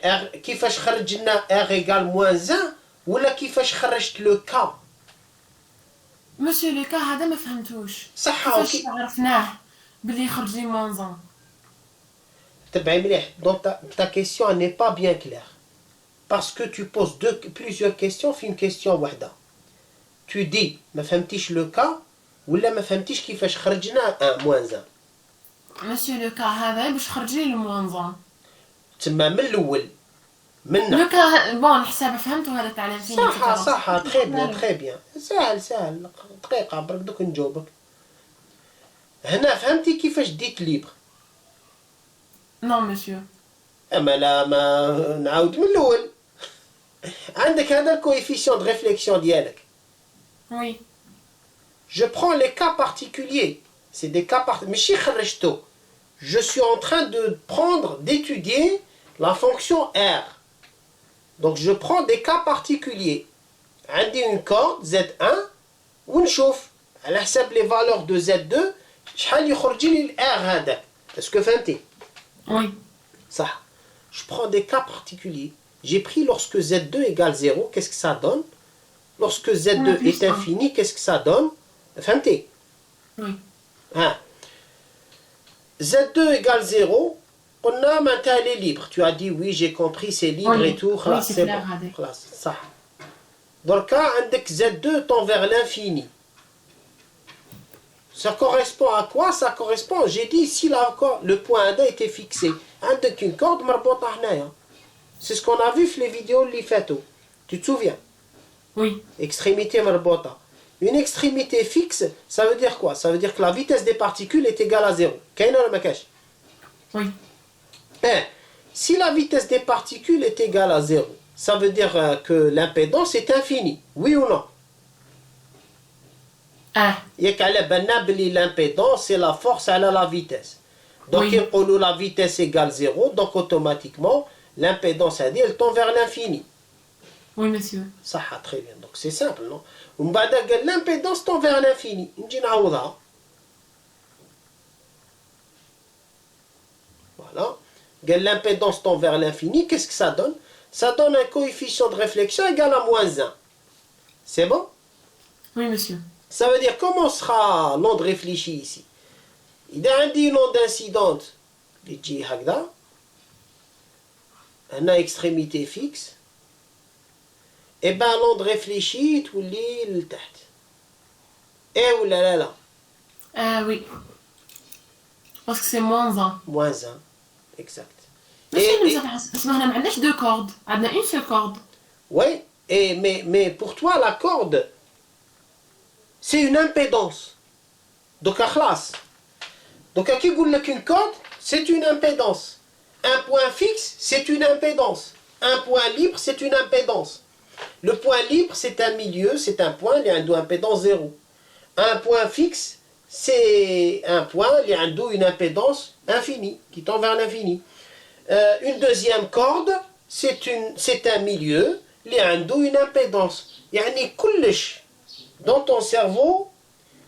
R كيفاش خرجنا R égale moins 1 ولا كيفاش خرجت لو كا؟ مسيو لو كان هذا ما فهمتوش. صح. كيفاش عرفناه بلي يخرج لي moins 1؟ تبعي مليح. Donc ta question n'est pas bien claire. Parce que tu poses plusieurs questions في une question واحدة. Tu dis ما فهمتيش لو كا ولا ما فهمتيش كيفاش خرجنا moins 1. مسيو لو كان هذا باش خرج لي moins 1. تما من الأول من لو كان بون الحساب فهمتو هذا تاع الانفيني. صح تري بيان تري بيان. ساهل دقيقة برك دوك نجاوبك. هنا فهمتي كيفاش ديت ليبر؟ نو مسيو. اما لا ما نعاود من الاول. عندك هذا الكويفيسيون دو ريفليكسيون ديالك. وي. Je prends les cas particuliers. C'est des cas particuliers. ماشي خرجتو. Je suis en train de prendre, d'étudier la fonction R. Donc je prends des cas particuliers. عندي une corde Z1 ونشوف على حساب les valeurs de Z2 شحال يخرج لي ال R هذا. Est-ce que فهمتي؟ Oui. Ça. Je prends des cas particuliers. J'ai pris lorsque Z2 égale 0, qu'est-ce que ça donne? Lorsque Z2 est infini, qu'est-ce que ça donne? فهمتي؟ Oui. Hein. Z2 égale 0, on a maintenant les libres. Tu as dit oui, j'ai compris, c'est libre Oui. et tout. Oui, C'est clair, bon. Radé. خلاص صح. Dans le cas, avec Z2 tend vers l'infini. Ça correspond à quoi? Ça correspond, j'ai dit ici là encore, le point A était fixé. Avec une corde مربوطة هنايا. C'est ce qu'on a vu dans les vidéos اللي فاتوا. Tu te souviens? Oui. Extrémité مربوطة. Une extrémité fixe, ça veut dire quoi? Ça veut dire que la vitesse des particules est égale à 0. كاينة ولا ما كاينش؟ Oui. Si la vitesse des particules est égale à 0, ça veut dire que l'impédance est infinie. Oui ou non? Ah. ياك على بالنا بلي l'impédance c'est la force على la vitesse. Donc Oui. نقولوا la vitesse égale 0, donc automatiquement l'impédance elle tend vers l'infini. Oui, monsieur. صح très bien. Donc c'est simple, non? ومن بعد قال l'impédance tend vers l'infini. نجي نعوضها. Voilà. قال l'impédance tend vers l'infini, qu'est-ce que ça donne? Ça donne un coefficient de réflexion égal à moins 1. C'est bon? Oui, monsieur. Ça veut dire comment sera l'onde réfléchie ici? Il y a une onde incidente اللي تجي هكذا. هنا extrémité fixe. Et ben l'onde réfléchie تولي لتحت. إيه ولا لا لا؟ Ah oui. Parce que c'est moins 1. Moins 1. Exact. اسمع هنا ما عندناش دو كورد، عندنا اون سول كورد. Oui, mais pour toi la corde c'est une impédance. Donc, donc, qui dit qu'une corde, c'est une impédance. Un point fixe, c'est une impédance. Un point libre, c'est une impédance. Le point libre, c'est un milieu, c'est un point, il y a une impédance 0. Un point fixe, c'est un point, il y a une impédance infinie, qui tend vers l'infini. Une deuxième corde, c'est un milieu, il y a une impédance. يعني كلش dans ton cerveau,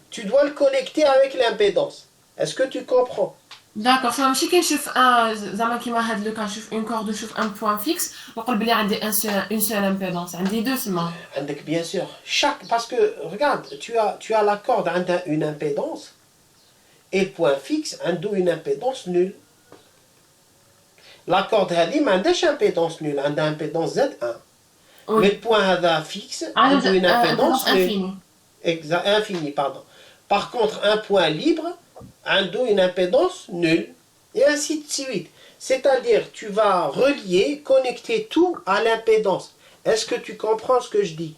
tu dois le connecter avec l'impédance. Est-ce que tu comprends? داكوغ فماشي كنشوف زعما كيما هاد لو كنشوف اون كورد نشوف ان بوين فيكس نقول بلي عندي اون سول امبيدونس عندي دو تما عندك bien sûr parce que regarde tu as la corde عندها une impédance et le point fixe عنده une impédance nulle. La corde هذه ما عندهاش impédance nulle, عندها impédance Z1. Mais le point هذا fixe عنده une impédance nulle. Infini, pardon. Par contre, un point libre عنده une impédance nulle. Et ainsi de suite. C'est-à-dire, tu vas relier, connecter tout à l'impédance. Est-ce que tu comprends ce que je dis?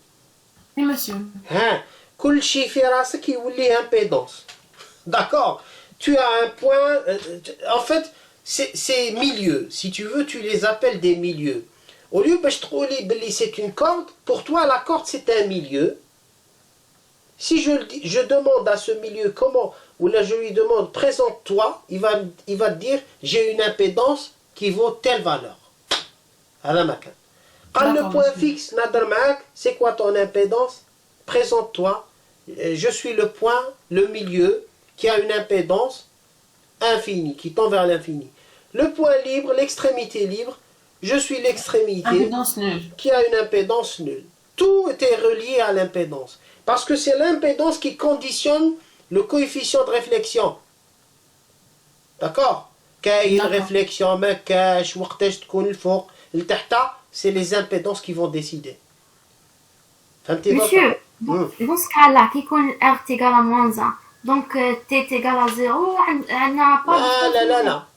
Oui, monsieur. Hein? كل شيء في راسك يولي impédance. D'accord? Tu as un point... en fait, ces milieux, si tu veux, tu les appelles des milieux. Au lieu de te c'est une corde, pour toi, la corde, c'est un milieu. Si je demande à ce milieu comment, ou là je lui demande présente-toi, il va te dire j'ai une impédance qui vaut telle valeur. Le point fixe, c'est quoi ton impédance? Présente-toi, je suis le point, le milieu, qui a une impédance infinie, qui tend vers l'infini. Le point libre, l'extrémité libre, je suis l'extrémité qui a une impédance nulle. Tout est relié à l'impédance. Parce que c'est l'impédance qui conditionne le coefficient de réflexion. D'accord? Une réflexion, c'est les impédances qui vont décider. Monsieur, dans ce cas-là, qui compte R égale à moins 1, donc T égale à 0, on n'a pas...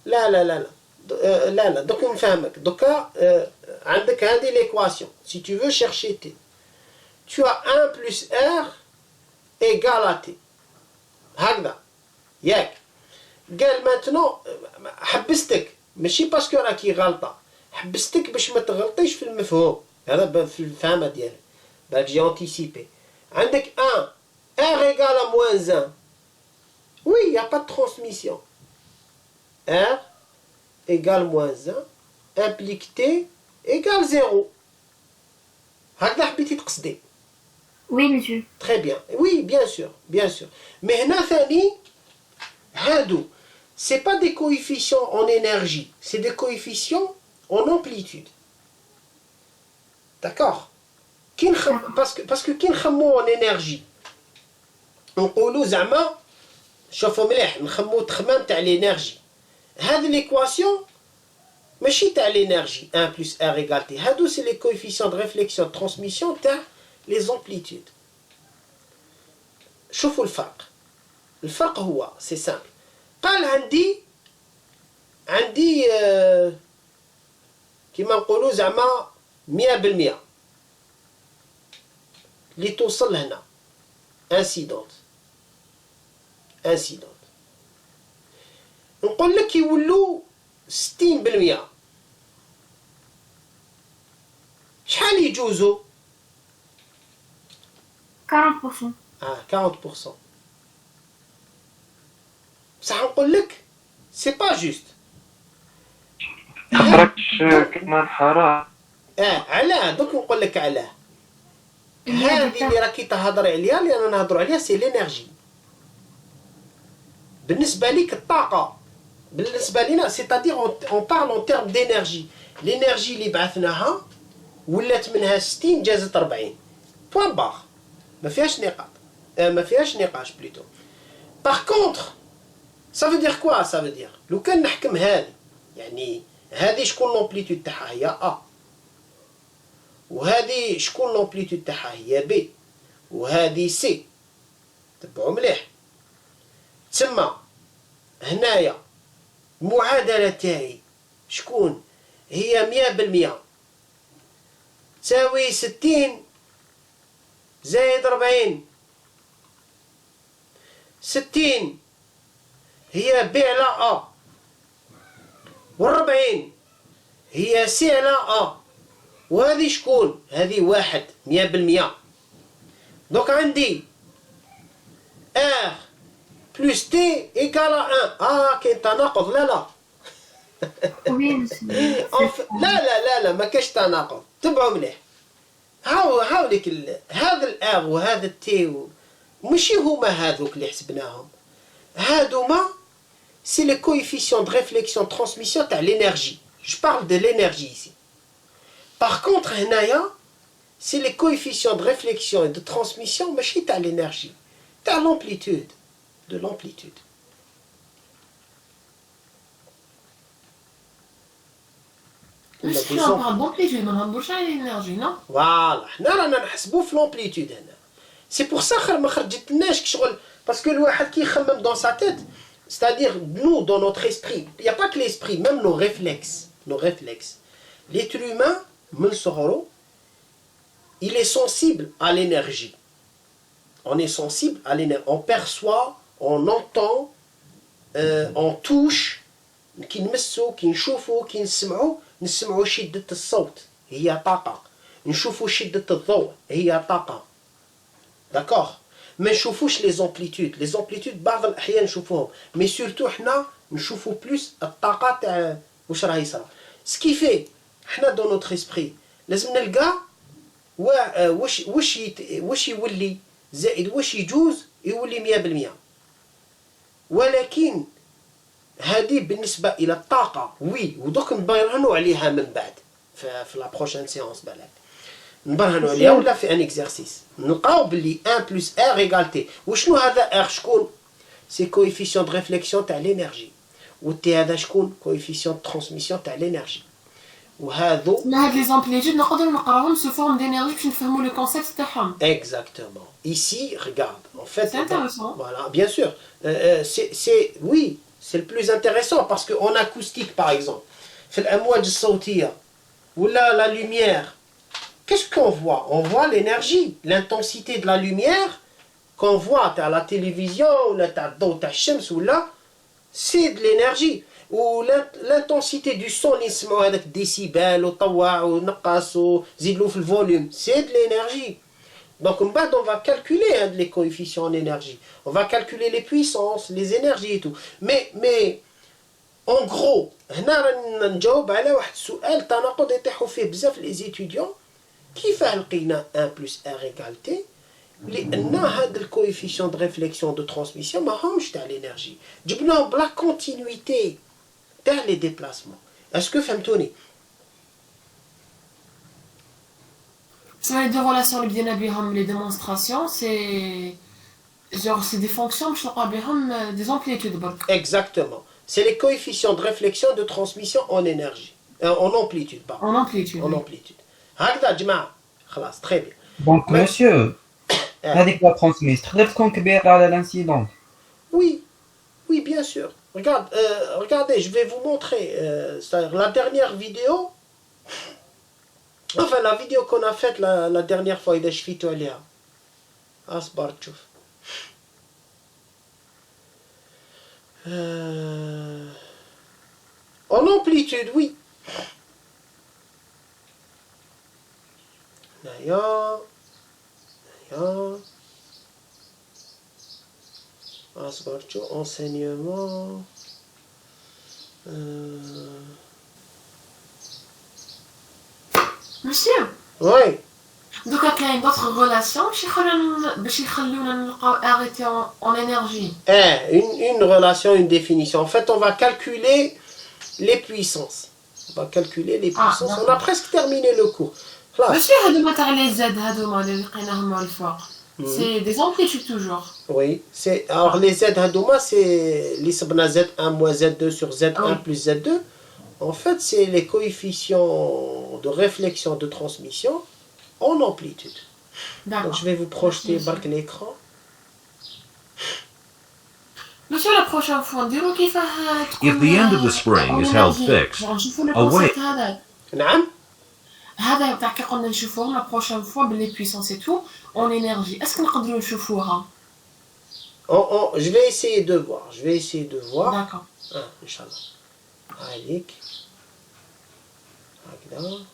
لا دوك نفهمك دوكا عندك هذه l'équation. Si tu veux chercher T, tu as 1 plus R égale à T. هكذا ياك قال maintenant حبستك ماشي باسكو راكي غلطه حبستك باش ما تغلطيش في المفهوم هذا في الفهمه ديالك بالك جي انتيسيبي عندك 1 R égale à moins 1. Oui, il n'y a pas de transmission. R égale moins 1 implique T égale 0. هكذا حبيتي تقصدي. Oui, monsieur. Très bien. Oui, bien sûr, bien sûr. Mais هنا ثاني هادو c'est pas des coefficients en énergie, c'est des coefficients en amplitude. D'accord? parce que كي نخمو en énergie نقولوا زعما شوفوا مليح نخمو تخمام تاع l'énergie. هذه l'équation ماشي تاع l'énergie 1 plus R égale T. هادو c'est les coefficients de réflexion de transmission تاع les amplitudes. شوفوا الفرق هو c'est simple. قال عندي كيما نقولوا زعما 100% اللي توصل هنا انسيدونت نقول لك يولوا 60%. شحال يجوزوا 40%. 40%. بصح نقول لك سي با جوست. خرجتش كما الحرام. علاه دوك نقول لك علاه. هذه اللي راكي تهضري عليها اللي انا نهضروا عليها سي لينيرجي. بالنسبه ليك الطاقه بالنسبه لينا سيتادير اون بارل اون تيرم دينيرجي. لينيرجي اللي بعثناها ولات منها 60 جازت 40 بوان بار. ما فيهاش نقاش بليتو. باغ كونطخ ça veut dire quoi? ça veut dire لو كان نحكم هذه يعني هذه شكون لومبليتود تاعها هي A وهذه شكون لومبليتود تاعها هي B وهذه C. تبعوا مليح. تسمى هنايا المعادلة تاعي شكون هي 100% تساوي 60 زائد 40 60 هي ب على أ، و40 هي سي على أ، وهذه شكون؟ هذه واحد 100%. دونك عندي R plus T égale à 1. كاين تناقض؟ لا لا ما كاش تناقض. تبعوا مليح. هاوليك هذا الار وهذا التي ماشي هما هذوك اللي حسبناهم. هادوما سي لي كويفيسيون دو ريفليكسيون ترانسميسيون تاع لينيرجي. جو بارل دو لينيرجي ici. Par contre هنايا سي لي كويفيسيون دو ريفليكسيون et de transmission ماشي تاع لينيرجي، تاع لامبليتود، de l'amplitude. ماشي on parle d'amplitude ما نهضروش على l'énergie non. فوالا حنا رانا نحسبوا في لامبليتود هنا. سي بور سا ما خرجتلناش كشغل باسكو الواحد كي يخمم دون سا تيت c'est-à-dire nous dans notre esprit il y a pas que l'esprit même nos réflexes l'être humain من صغره il est sensible à l'énergie. On est sensible à l'énergie, on perçoit, on entend, on touche كي نمسو كي نشوفو كي نسمعو شدة الصوت هي طاقة، نشوفو شدة الضوء هي طاقة. داكوغ ما نشوفوش لي زامبليتود بعض الأحيان نشوفوهم مي سورتو حنا نشوفو بلوس الطاقة تاع واش راه يصرا. سكيفي حنا دون نوتر اسبري لازم نلقى واش يولي زائد واش يجوز يولي 100%. ولكن هذه بالنسبة إلى الطاقة وي ودوك نبرهنوا عليها من بعد في لا بروشين سيونس بالك نبرهنوا عليها ولا في ان اكزرسيس نلقاو باللي 1 بلس ار ايغال تي. وشنو هذا ار شكون؟ سي كويفيسيون دو ريفليكسيون تاع لينيرجي والتي هذا شكون؟ كويفيسيون دو ترانسميسيون تاع لينيرجي. وهذو هاد لي زامبليتود نقدروا نقراوهم سو فورم دينيرجي باش نفهموا لو كونسيبت تاعهم. Exactement. Ici, regarde. En fait, c'est intéressant. Voilà, bien sûr. Oui, c'est le plus intéressant parce qu'en acoustique, par exemple, في الأمواج الصوتية ولا la lumière, qu'est-ce qu'on voit? On voit l'énergie, l'intensité de la lumière qu'on voit à la télévision ou تاع الضوء تاع الشمس ولا c'est de l'énergie. و l'intensité du son اللي نسمعوا هذاك الديسيبال وطوع ونقص وزيد له في الفوليوم c'est de l'énergie. Donc من بعد on va calculer les coefficients en énergie. On va calculer les puissances, les énergies et tout. Mais en gros هنا رانا نجاوب على واحد السؤال تناقض يطيحوا فيه بزاف لي زيتيديون كيفاه لقينا 1 بلس ار ايغال تي لان هاد الكويفيسيون دو ريفليكسيون دو ترانسميسيون ماهمش تاع لينيرجي جبناهم بلا كونتينيتي تاع لي ديبلاسمون. اسكو فهمتوني؟ سما لي دو ريلاسيون اللي بدينا بهم لي ديمونستراسيون سي genre c'est des fonctions باش نلقاو بهم دي زامبليتود برك. Exactement. C'est les coefficients de réflexion de transmission en énergie. En amplitude, pardon. En amplitude. En amplitude. هكذا جماعة. خلاص très bien. Donc monsieur هذيك لا ترانسميس تقدر تكون كبيرة على الانسيدون. Oui, bien sûr. Regardez, je vais vous montrer la dernière vidéo. Enfin, la vidéo qu'on a faite la dernière fois, إذا شفيتوا عليها. أصبر تشوف. En amplitude, oui. D'ailleurs, enseignement. Monsieur. Oui. دوكا كاين d'autres relations باش يخلونا نلقاو arrêté en énergie. Une relation, une définition. En fait, on va calculer les puissances. On a presque terminé le cours. ماشي هادوما تاع لي زاد هادوما اللي لقيناهم الفوق. C'est des amplitudes toujours. Oui, alors les Z هادوما c'est les صبنا Z1 moins Z2 sur Z1 plus Z2. En fait, c'est les coefficients de réflexion de transmission en amplitude. Donc je vais vous projeter l'écran. Monsieur, la prochaine fois, نديرو كيفاه تكون. If the end of the spring is held fixed, away. نعم. هذا تاع كي قلنا نشوفوهم لا بروشين فوا بلي بويسونس اي تو اون انرجي اسكو نقدروا نشوفوها Je vais essayer de voir. D'accord. Inch'Allah. عليك. هكذا.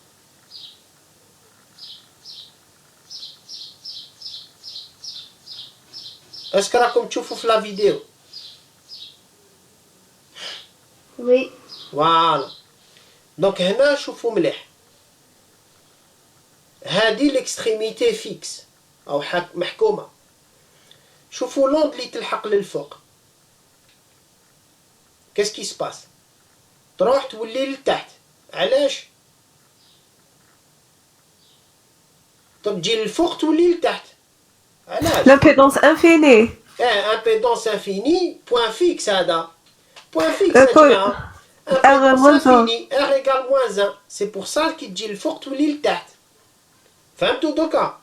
اسكو راكم تشوفوا في لا فيديو؟ وي. فوالا. دونك هنا شوفوا مليح. هذه الاكستريميتي فيكس او محكومه. شوفوا لوند اللي تلحق للفوق. كاس كي سباس؟ تروح تولي لتحت. علاش؟ تجي للفوق تولي لتحت. علاش؟ لامبيدونس انفيني. امبيدونس انفيني بوان فيكس هذا. بوان فيكس يا جماعه. امبيدونس انفيني ار ايكال موان 1. سي بور سا كي تجي للفوق تولي لتحت. فهمتوا دوكا؟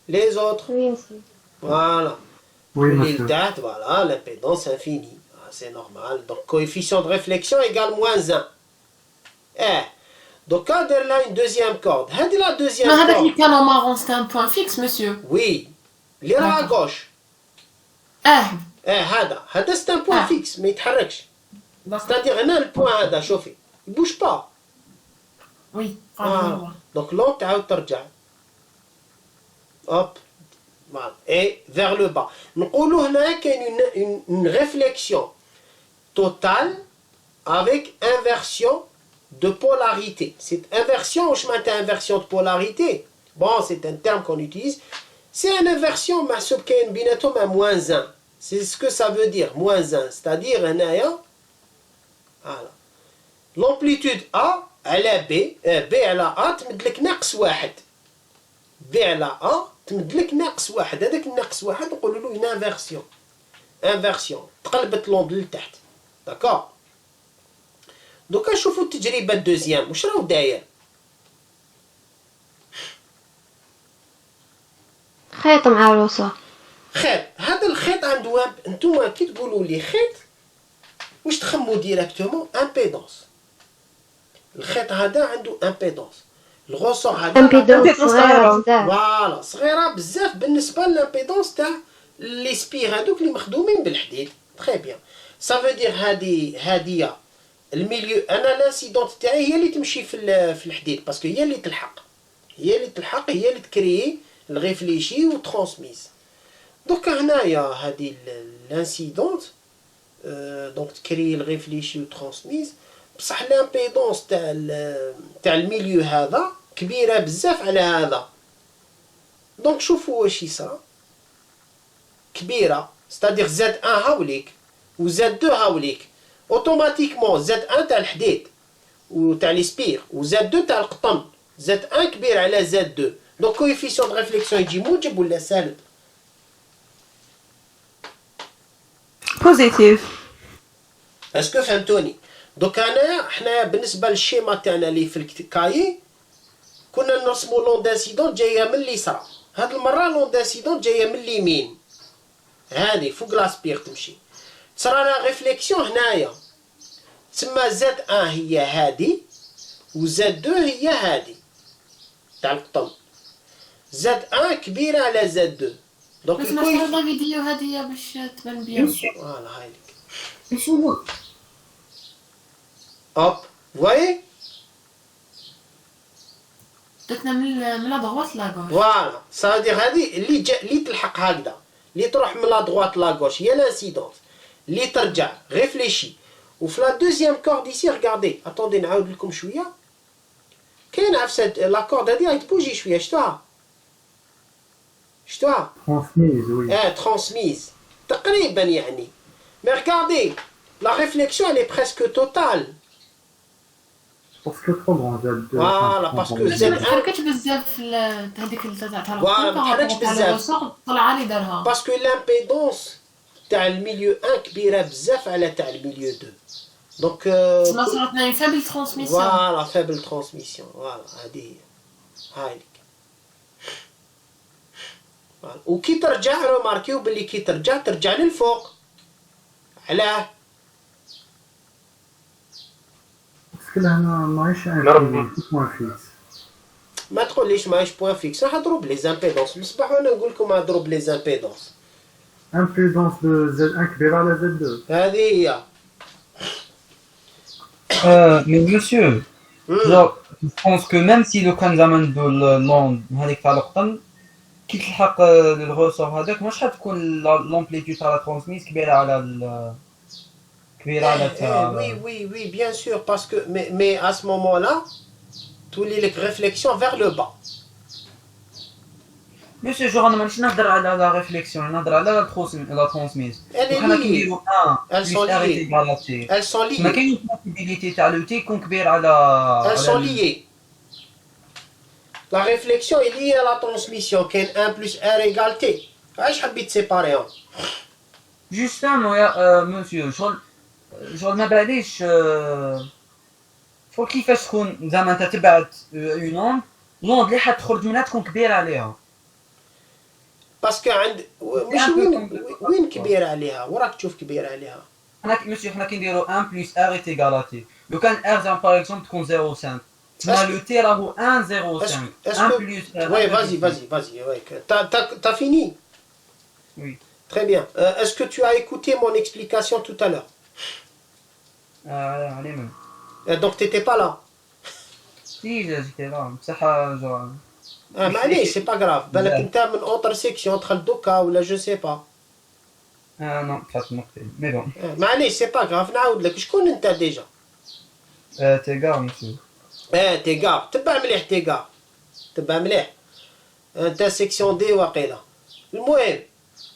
Les autres. Oui, monsieur. Voilà. Oui, monsieur. Voilà, l'impédance infinie. Ah, c'est normal. Donc, coefficient de réflexion égale moins 1. Donc, quand elle a une deuxième corde, elle a la deuxième Mais avec corde. le canon marron, c'est un point fixe, monsieur. Oui. L'ira à gauche. هذا c'est un point fixe, mais il ne bouge pas. C'est-à-dire, on a le point هذا, شوفي. Il ne bouge pas. Oui. Donc, l'autre, تعاود ترجع. Hop, voilà. Et vers le bas. نقولوا هنا كاين une réflexion totale avec inversion de polarité. Cette inversion, je m'entends inversion de polarité. Bon, c'est un terme qu'on utilise. C'est une inversion, mais ce qui est binatom à moins 1. C'est ce que ça veut dire, moins 1. C'est-à-dire, voilà. L'amplitude A, elle est B. B, elle a A, tu mets ناقص 1. B على A تمد لك ناقص 1. هذاك الناقص 1 نقولوا له une inversion. انفيرسيون تقلبت لوند لتحت. داكور. دوكا نشوفوا التجربه الدوزيام واش راهو داير. خيط مع الوسط. خيط. هذا الخيط عنده انتوما كي تقولوا لي خيط واش تخموا ديريكتومون امبيدونس. الخيط هذا عنده امبيدونس. الغوصور هذا امبيدونس صغيره بزاف. فوالا صغيره بزاف بالنسبه للامبيدونس تاع لي سبير هذوك اللي مخدومين بالحديد. تري بيان. سا فو دير هاديه الميليو. انا لانسيدونت تاعي هي اللي تمشي في الحديد باسكو هي اللي تلحق. هي اللي تكريي الريفليشي وترانسميز. دوكا هنايا هادي لانسيدونت دونك تكريي الريفليشي وترانسميز. بصح لامبيدونس تاع الميليو هذا كبيره بزاف على هذا. دونك شوفوا واش يصرى. كبيره ستادير زاد 1 هاوليك وزاد 2 هاوليك. اوتوماتيكمون زاد 1 تاع الحديد وتاع لي سبير وزاد 2 تاع القطن. زاد 1 كبير على زاد 2. دونك كويفيسيون دو ريفليكسيون يجي موجب ولا سالب؟ بوزيتيف. اسكو فهمتوني؟ دوك حنا بالنسبه للشيما تاعنا اللي في الكايي كنا نرسموا لون دانسيدون جايه من اليسرى. هاد المره لون دانسيدون جايه من اليمين. هادي فوق لاسبير تمشي. تصرى لا ريفليكسيون هنايا. تسمى زاد 1 هي هادي وزاد 2 هي هادي تاع القطن. زاد 1 كبيره على زاد 2. دونك بس نصور لا فيديو هذه باش تبان بيان. فوالا هايليك. نشوفوا. Hop, vous voyez? درتنا من لا droite لا gauche. Voilà, ça veut dire هذه اللي تلحق هكذا. اللي تروح من لا droite لا gauche هي لانسيدونت. اللي ترجع ريفليشي. وفي لا دوزيام كورد ici regardez. attendez نعاود لكم شويه. كاين في لا كورد هذه راهي تبوجي شويه. شفتوها؟ Transmise, oui. transmise. تقريبا يعني. Mais regardez, la réflexion elle est presque totale. Parce que trop grand, Z2. Voilà, parce que Z1 ما تحركتش بزاف هذيك تاع فوالا ما تحركش بزاف. طلع لي دارها. باسكو لامبيدونس تاع الميليو 1 كبيره بزاف على تاع الميليو 2. دونك ما صراتنا اون فابل ترانسميسيون. فوالا فابل ترانسميسيون. فوالا هذه هي. هايليك. فوالا وكي ترجع روماركيو باللي كي ترجع للفوق. علاه؟ Parce que là, non, moi, je suis un peu moins fixe. ما تقوليش ماهيش بوان فيكس نهضروا بلي امبيدونس بصباح وانا نقول لكم نهضروا بلي امبيدونس امبيدونس Z1 كبير على Z2 هذه هي Mais monsieur, genre, je pense que même si le كان زعما ندو اللون هذيك تاع القطن كي تلحق الغوصور هذاك واش حتكون لامبليتود تاع لا ترانسميس كبيره على تاع oui bien sûr parce que mais à ce moment-là تولي لك réflexion vers le bas. Monsieur, je ne vais pas parler de la réflexion, je vais parler de la transmise. Elles sont liées. Elles sont liées. Mais quelle est la possibilité de lutter contre Elles sont liées. La réflexion est liée à la transmission, qui est 1 plus R égale T. Je vais séparer. Justement, monsieur, je ne vais pas faut qu'il fasse qu'on زعما انت تبعت une onde اللي حتخرج منها تكون كبيره عليها باسكو عند مش وين كبيره عليها وراك تشوف كبيره عليها حنا مسيو حنا كنديروا 1 بلس ار ايت ايغال تي لو كان ار زعما باغ اكزومبل تكون 0.5 تما لو تي راهو 1.05 1 بلس oui vas-y ouais t'as fini oui très bien est-ce que tu as écouté mon explication tout à l'heure allez même donc t'étais pas là si j'étais là بصح genre معليش c'est pas grave بالك انت من autre section دخل دوكا ولا je sais pas non فات نقطة mais bon معليش c'est pas grave نعاود لك شكون انت ديجا تيغار مسيو تيغار تبع مليح انت section D واقيلا المهم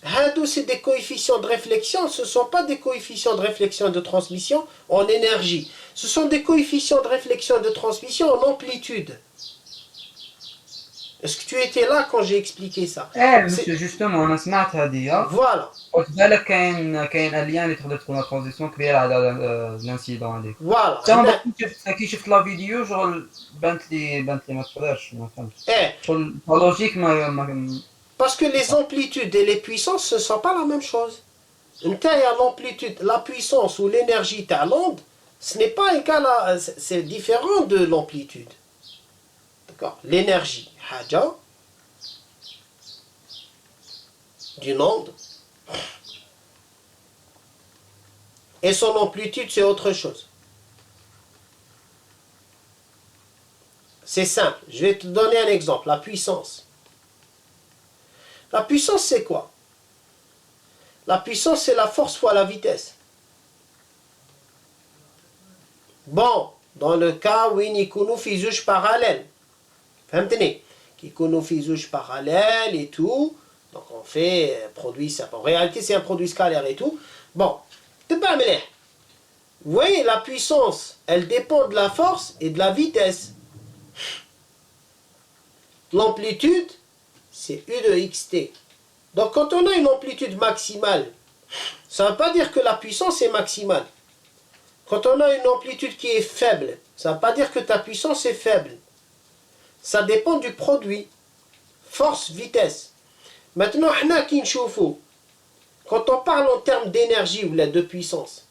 هادو c'est des coefficients de réflexion ce sont pas des coefficients de réflexion de transmission en énergie ce sont des coefficients de réflexion de transmission en amplitude. Est-ce que tu étais là quand j'ai expliqué ça? monsieur justement انا سمعت هذه voilà قلت بالك كاين اليان اللي تقدر تكون ترانزيسيون كبيره على الانسيدون هذيك فوالا تا كي شفت لا فيديو شغل بانت لي ما تقدرش ما فهمتش شغل لوجيك ما parce que les amplitudes et les puissances ce sont pas la même chose. نتايا l'amplitude la puissance ou l'énergie تاع l'onde ce n'est pas égal à c'est différent de l'amplitude. D'accord? L'énergie حاجة d'une onde et son amplitude c'est autre chose. C'est simple, je vais te donner un exemple, la puissance. La puissance c'est quoi? La puissance c'est la force fois la vitesse. Bon, dans le cas où يكونوا في زوج parallèles. فهمتني؟ qui يكونوا في زوج parallèles et tout, donc on fait produit ça. En réalité, c'est un produit scalaire et tout. Bon, تبع مليح. Vous voyez, la puissance, elle dépend de la force et de la vitesse. L'amplitude, c'est U de xt. Donc quand on a une amplitude maximale, ça ne veut pas dire que la puissance est maximale. Quand on a une amplitude qui est faible, ça ne veut pas dire que ta puissance est faible. Ça dépend du produit. Force, vitesse. Maintenant, quand on parle en termes d'énergie ou de puissance,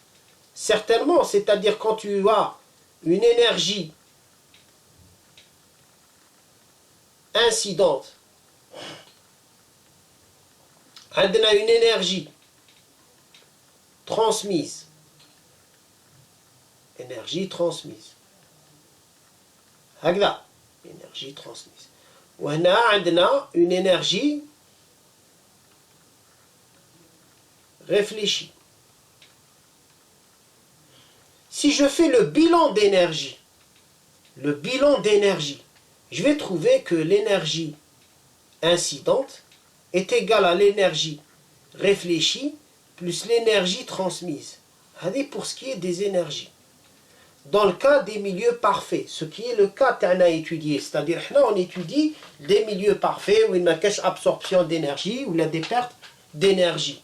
certainement, c'est-à-dire quand tu as une énergie incidente, une énergie transmise. Énergie transmise. هكذا énergie transmise. وهنا عندنا une énergie réfléchie. Si je fais le bilan d'énergie, je vais trouver que l'énergie incidente est égale à l'énergie réfléchie plus l'énergie transmise. C'est pour ce qui est des énergies. Dans le cas des milieux parfaits, ce qui est le cas qu'on a étudié, c'est-à-dire on étudie des milieux parfaits où il n'y a qu'une absorption d'énergie, où il y a des pertes d'énergie.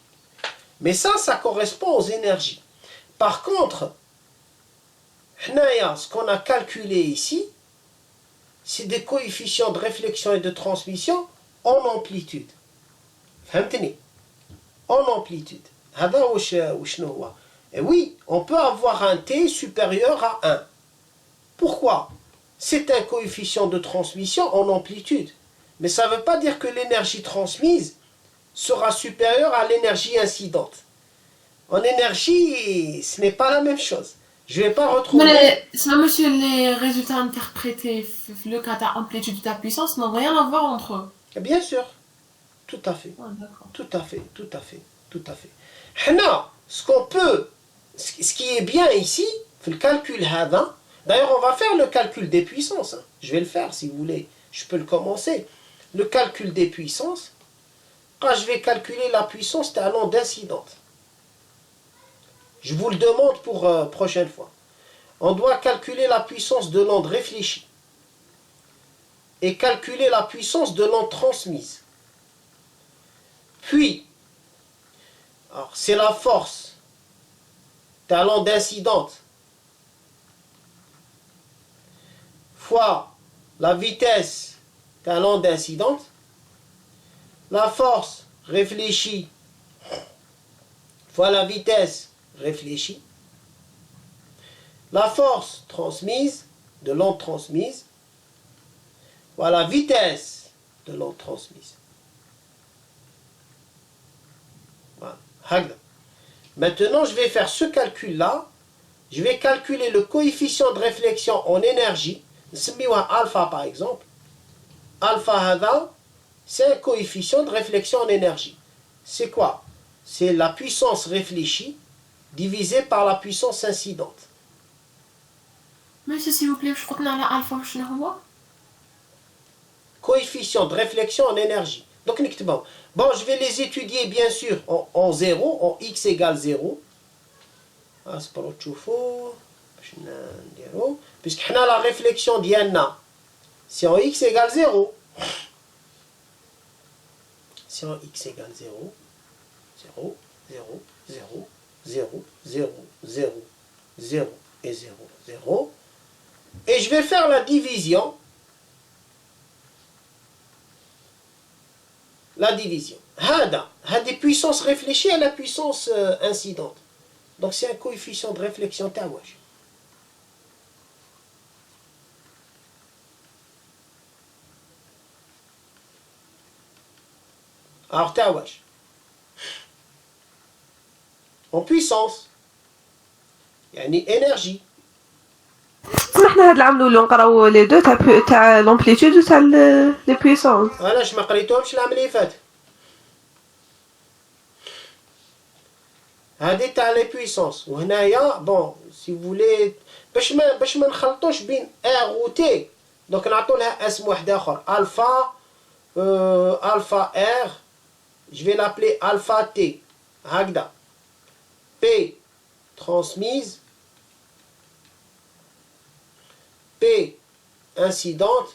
Mais ça correspond aux énergies. Par contre, ce qu'on a calculé ici, c'est des coefficients de réflexion et de transmission en amplitude. فهمتني؟ En amplitude. هذا وشنو هو؟ Et oui, on peut avoir un T supérieur à 1. Pourquoi? c'est un coefficient de transmission en amplitude. Mais ça ne veut pas dire que l'énergie transmise sera supérieure à l'énergie incidente. En énergie, ce n'est pas la même chose. Je ne vais pas retrouver... Mais ça, monsieur, les résultats interprétés, le cas d'amplitude de ta puissance, n'ont rien à voir entre eux. Bien sûr. Tout à fait. Ah, d'accord. Tout à fait, tout à fait, tout à fait. Hna, ce qu'on peut, ce qui est bien ici, le calcul hada, d'ailleurs on va faire le calcul des puissances, hein. Je vais le faire si vous voulez, je peux le commencer. Le calcul des puissances, quand je vais calculer la puissance à l'onde incidente. Je vous le demande pour prochaine fois. On doit calculer la puissance de l'onde réfléchie et calculer la puissance de l'onde transmise. Puis, c'est la force de l'onde incidente fois la vitesse de l'onde incidente, la force réfléchie fois la vitesse réfléchie, la force transmise de l'onde transmise fois la vitesse de l'onde transmise. Voilà. Maintenant, je vais faire ce calcul-là. Je vais calculer le coefficient de réflexion en énergie. Alpha, par exemple. Alpha, c'est un coefficient de réflexion en énergie. C'est quoi? C'est la puissance réfléchie divisée par la puissance incidente. Monsieur, s'il vous plaît, je crois que alpha, coefficient de réflexion en énergie. Donc, bon, je vais les étudier bien sûr en 0, en x égale 0. Puisque la réflexion d'Yanna, c'est en x égale 0. C'est en x égale 0, 0, 0, 0, 0, 0, 0, 0 et 0, 0. Et je vais faire la division. La division. Hada des puissances réfléchies à la puissance incidente. Donc c'est un coefficient de réflexion tawash. Alors tawash. En puissance. يعني énergie. سمحنا هاد العام نولو نقراو لي دو تاع لامبليتود وتاع لي بويسونس. علاش ما قريتهمش العام اللي فات؟ هادي تاع لي بويسونس وهنايا بون سي فولي باش ما نخلطوش بين ار و تي دونك نعطو لها اسم واحد اخر الفا الفا ار je vais l'appeler alpha t هكذا P transmise P incidente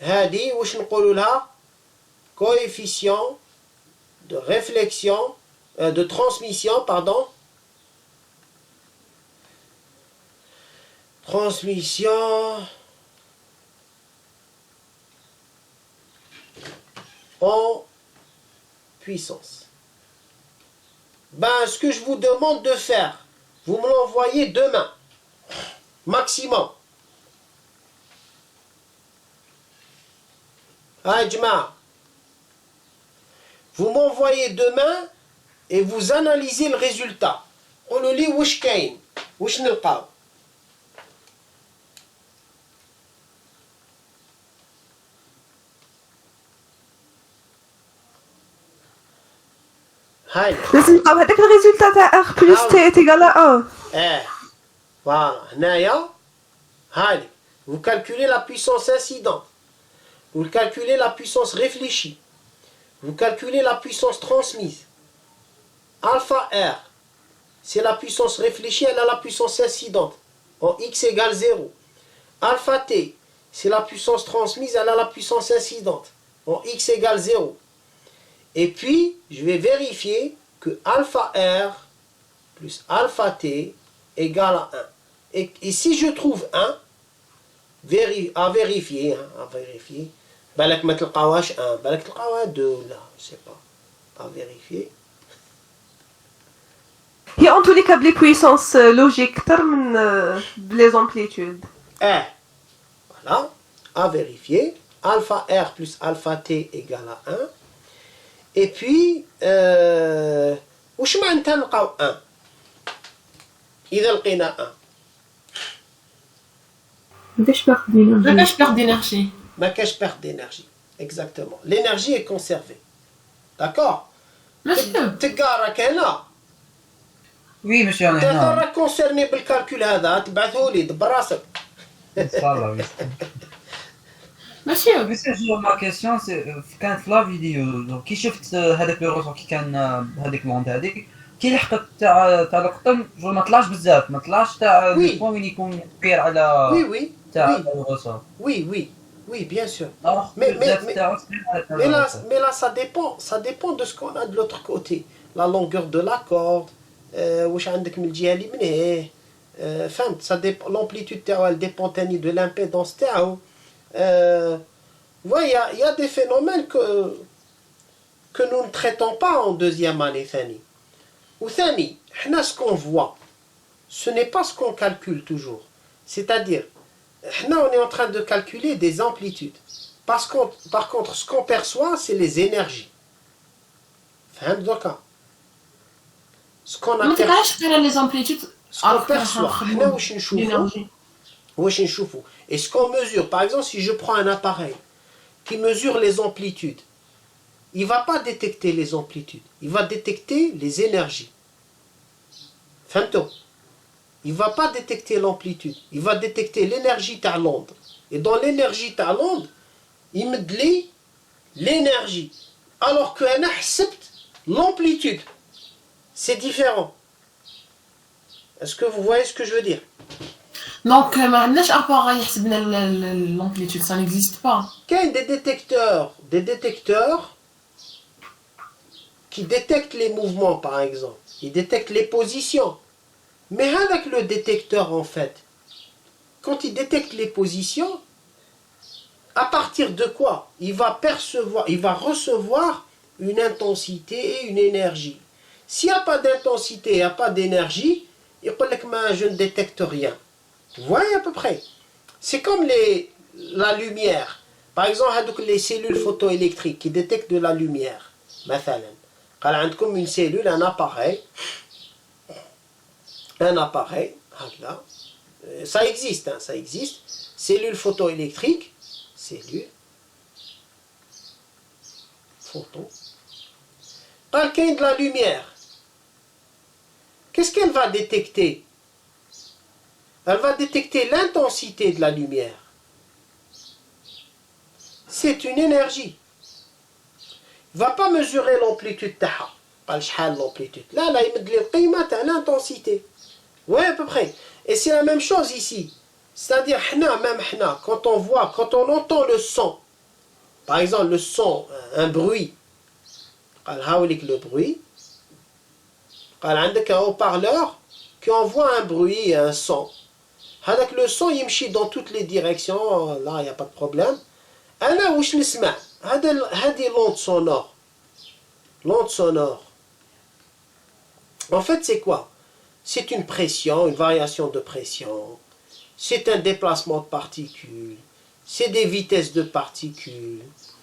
هذه واش نقولوا لها coefficient de réflexion de transmission pardon transmission en puissance. Ben, ce que je vous demande de faire, vous me l'envoyez demain maximum. Ajma, vous m'envoyez demain et vous analysez le résultat. On le lit واش كاين واش نلقاو. هاي لازم نلقاو هذاك الريزولتا تاع ار بلس تي تيغال 1. Voilà, هنايا هاي vous calculez la puissance incidente, vous calculez la puissance réfléchie, vous calculez la puissance transmise. Alpha R, c'est la puissance réfléchie, elle a la puissance incidente en x égale 0. Alpha T, c'est la puissance transmise, elle a la puissance incidente en x égale 0. Et puis, je vais vérifier que alpha R plus alpha T égale à 1. Et si je trouve 1, à vérifier, balak ma تلقاوهاش 1, balak تلقاوها 2, là, je sais pas, à vérifier. هي en tous les cas les puissances logiques أكتر من les amplitudes. Voilà, à vérifier. Alpha R plus alpha T égale à 1. Et puis, وش معناتها نلقاو 1 إذا لقينا 1 ما كاش perte d'énergie. ما كاش perte d'énergie. ما كاش perte d'énergie. Exactement. L'énergie est conservée. D'accord. تلقى هنا. Oui, monsieur, on est تلقى راك concerné بالكالكول هذا تبعثه لي دبر راسك. Monsieur, ma question c'est كانت في لا فيديو كي شفت هذاك لو روسو كي كان هذيك لوند هذيك كي لحقت تاع القطن جو ما طلعش بزاف ما طلعش تاع البوان وين يكون كبير على تاع لو روسو. Oui, bien sûr. Mais là, ça dépend de ce qu'on a de l'autre côté. La longueur de la corde, واش عندك من الجهة اللي من هيه. فهمت؟ Ça dépend. L'amplitude تاعو elle dépend تاني de l'impédance تاعو. Ouais, il y a des phénomènes que nous ne traitons pas en deuxième année, Fanny. Ou Fanny, ce qu'on voit, ce n'est pas ce qu'on calcule toujours. C'est-à-dire, on est en train de calculer des amplitudes. Par contre, ce qu'on perçoit, c'est les énergies. Fahmt doka. Ce qu'on a les amplitudes, ce qu'on perçoit, et ce qu'on mesure, par exemple, si je prends un appareil qui mesure les amplitudes, il ne va pas détecter les amplitudes, il va détecter les énergies. Fahmto. Il ne va pas détecter l'amplitude, il va détecter l'énergie de l'onde. Et dans l'énergie de l'onde, il me dit l'énergie. Alors qu'on accepte l'amplitude. C'est différent. Est-ce que vous voyez ce que je veux dire? Donc, l'amplitude, ça n'existe pas. Il y a des détecteurs qui détectent les mouvements, par exemple. Ils détectent les positions. Mais avec le détecteur, en fait, quand il détecte les positions, à partir de quoi? Il va recevoir une intensité et une énergie. S'il n'y a pas d'intensité, il n'y a pas d'énergie, il dit que je ne détecte rien. Vous voyez à peu près? C'est comme la lumière. Par exemple, les cellules photoélectriques qui détectent de la lumière. Comme une cellule, un appareil, ça existe, ça existe. Cellule photoélectrique, cellule, photo. Quelqu'un de la lumière. Qu'est-ce qu'elle va détecter? Elle va détecter l'intensité de la lumière. C'est une énergie. Il ne va pas mesurer l'amplitude taha. Pas l'amplitude. Là, il met l'intensité. Oui, à peu près. Et c'est la même chose ici. C'est-à-dire, quand on entend le son, par exemple, le son, un bruit, le bruit, un haut-parleur qui envoie un bruit et un son. Le son, il marche dans toutes les directions, là, il n'y a pas de problème. أنا وش نسمع هذه l'onde sonore. L'onde sonore. En fait, c'est quoi? C'est une pression, une variation de pression. C'est un déplacement de particules. C'est des vitesses de particules.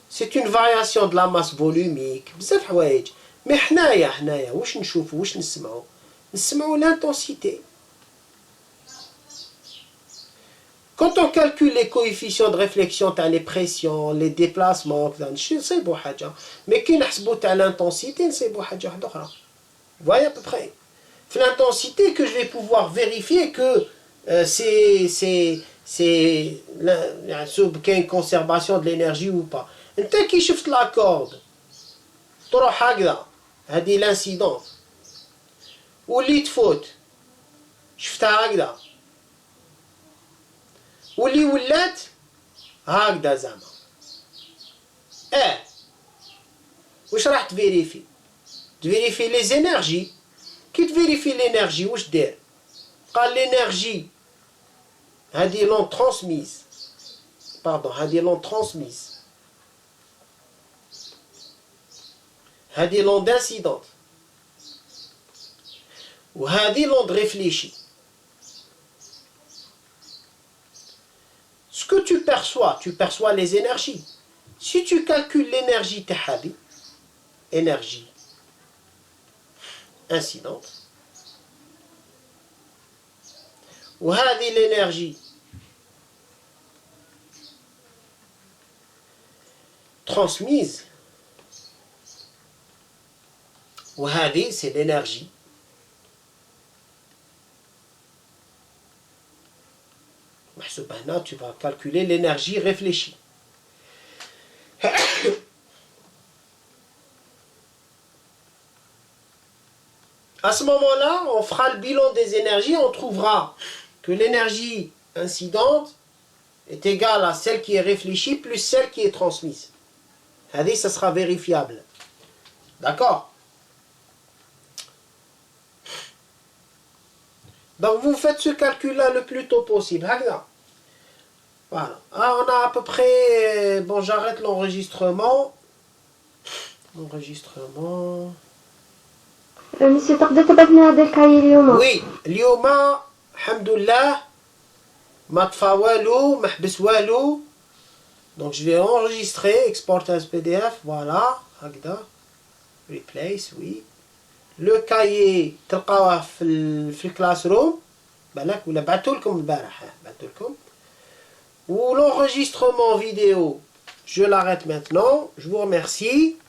C'est une variation de la masse volumique. بزاف حوايج. Mais حنايا واش نشوفوا واش نسمعوا؟ نسمعوا l'intensité. Quand on calcule les coefficients de réflexion, tu as les pressions, les déplacements, mais qui نحسبوا تاع l'intensité, نسيبوا حاجة واحدة أخرى. Vous voyez à peu près. C'est l'intensité que je vais pouvoir vérifier que c'est une conservation de l'énergie ou pas. انت كي شفت la corde تروح هكذا هذه l'incidence واللي تفوت شفتها هكذا واللي ولات هكذا زعما واش راح تفيريفي لي زينيرجي كي تفيريفي لينيرجي واش دير قال لينيرجي هذه لون ترانسميز هذه لون ترانسميز هذه لون d'incidence وهذه l'onde réfléchie. Ce que tu perçois les énergies. Si tu calcules l'énergie تاعها énergie incidente, وهذه l'énergie transmise, وهذه c'est l'énergie محسوبة هنا. Tu vas calculer l'énergie réfléchie. À ce moment-là, on fera le bilan des énergies, on trouvera que l'énergie incidente est égale à celle qui est réfléchie plus celle qui est transmise. Ça sera vérifiable. D'accord? Donc vous faites ce calcul-là le plus tôt possible. Voilà. Ah, on a à peu près... Bon, j'arrête l'enregistrement. Monsieur, تقدر تبعث لنا هذا الكاي اليوم؟ Oui, اليوم الحمد لله ما طفى والو ما حبس والو. Donc je vais enregistrer, exporter as PDF, voilà, هكذا. Replace, oui. Le cahier تلقاوه في الكلاس روم بالك ولا بعثوا لكم البارح بعثوا لكم. Ou l'enregistrement vidéo, je l'arrête maintenant. Je vous remercie.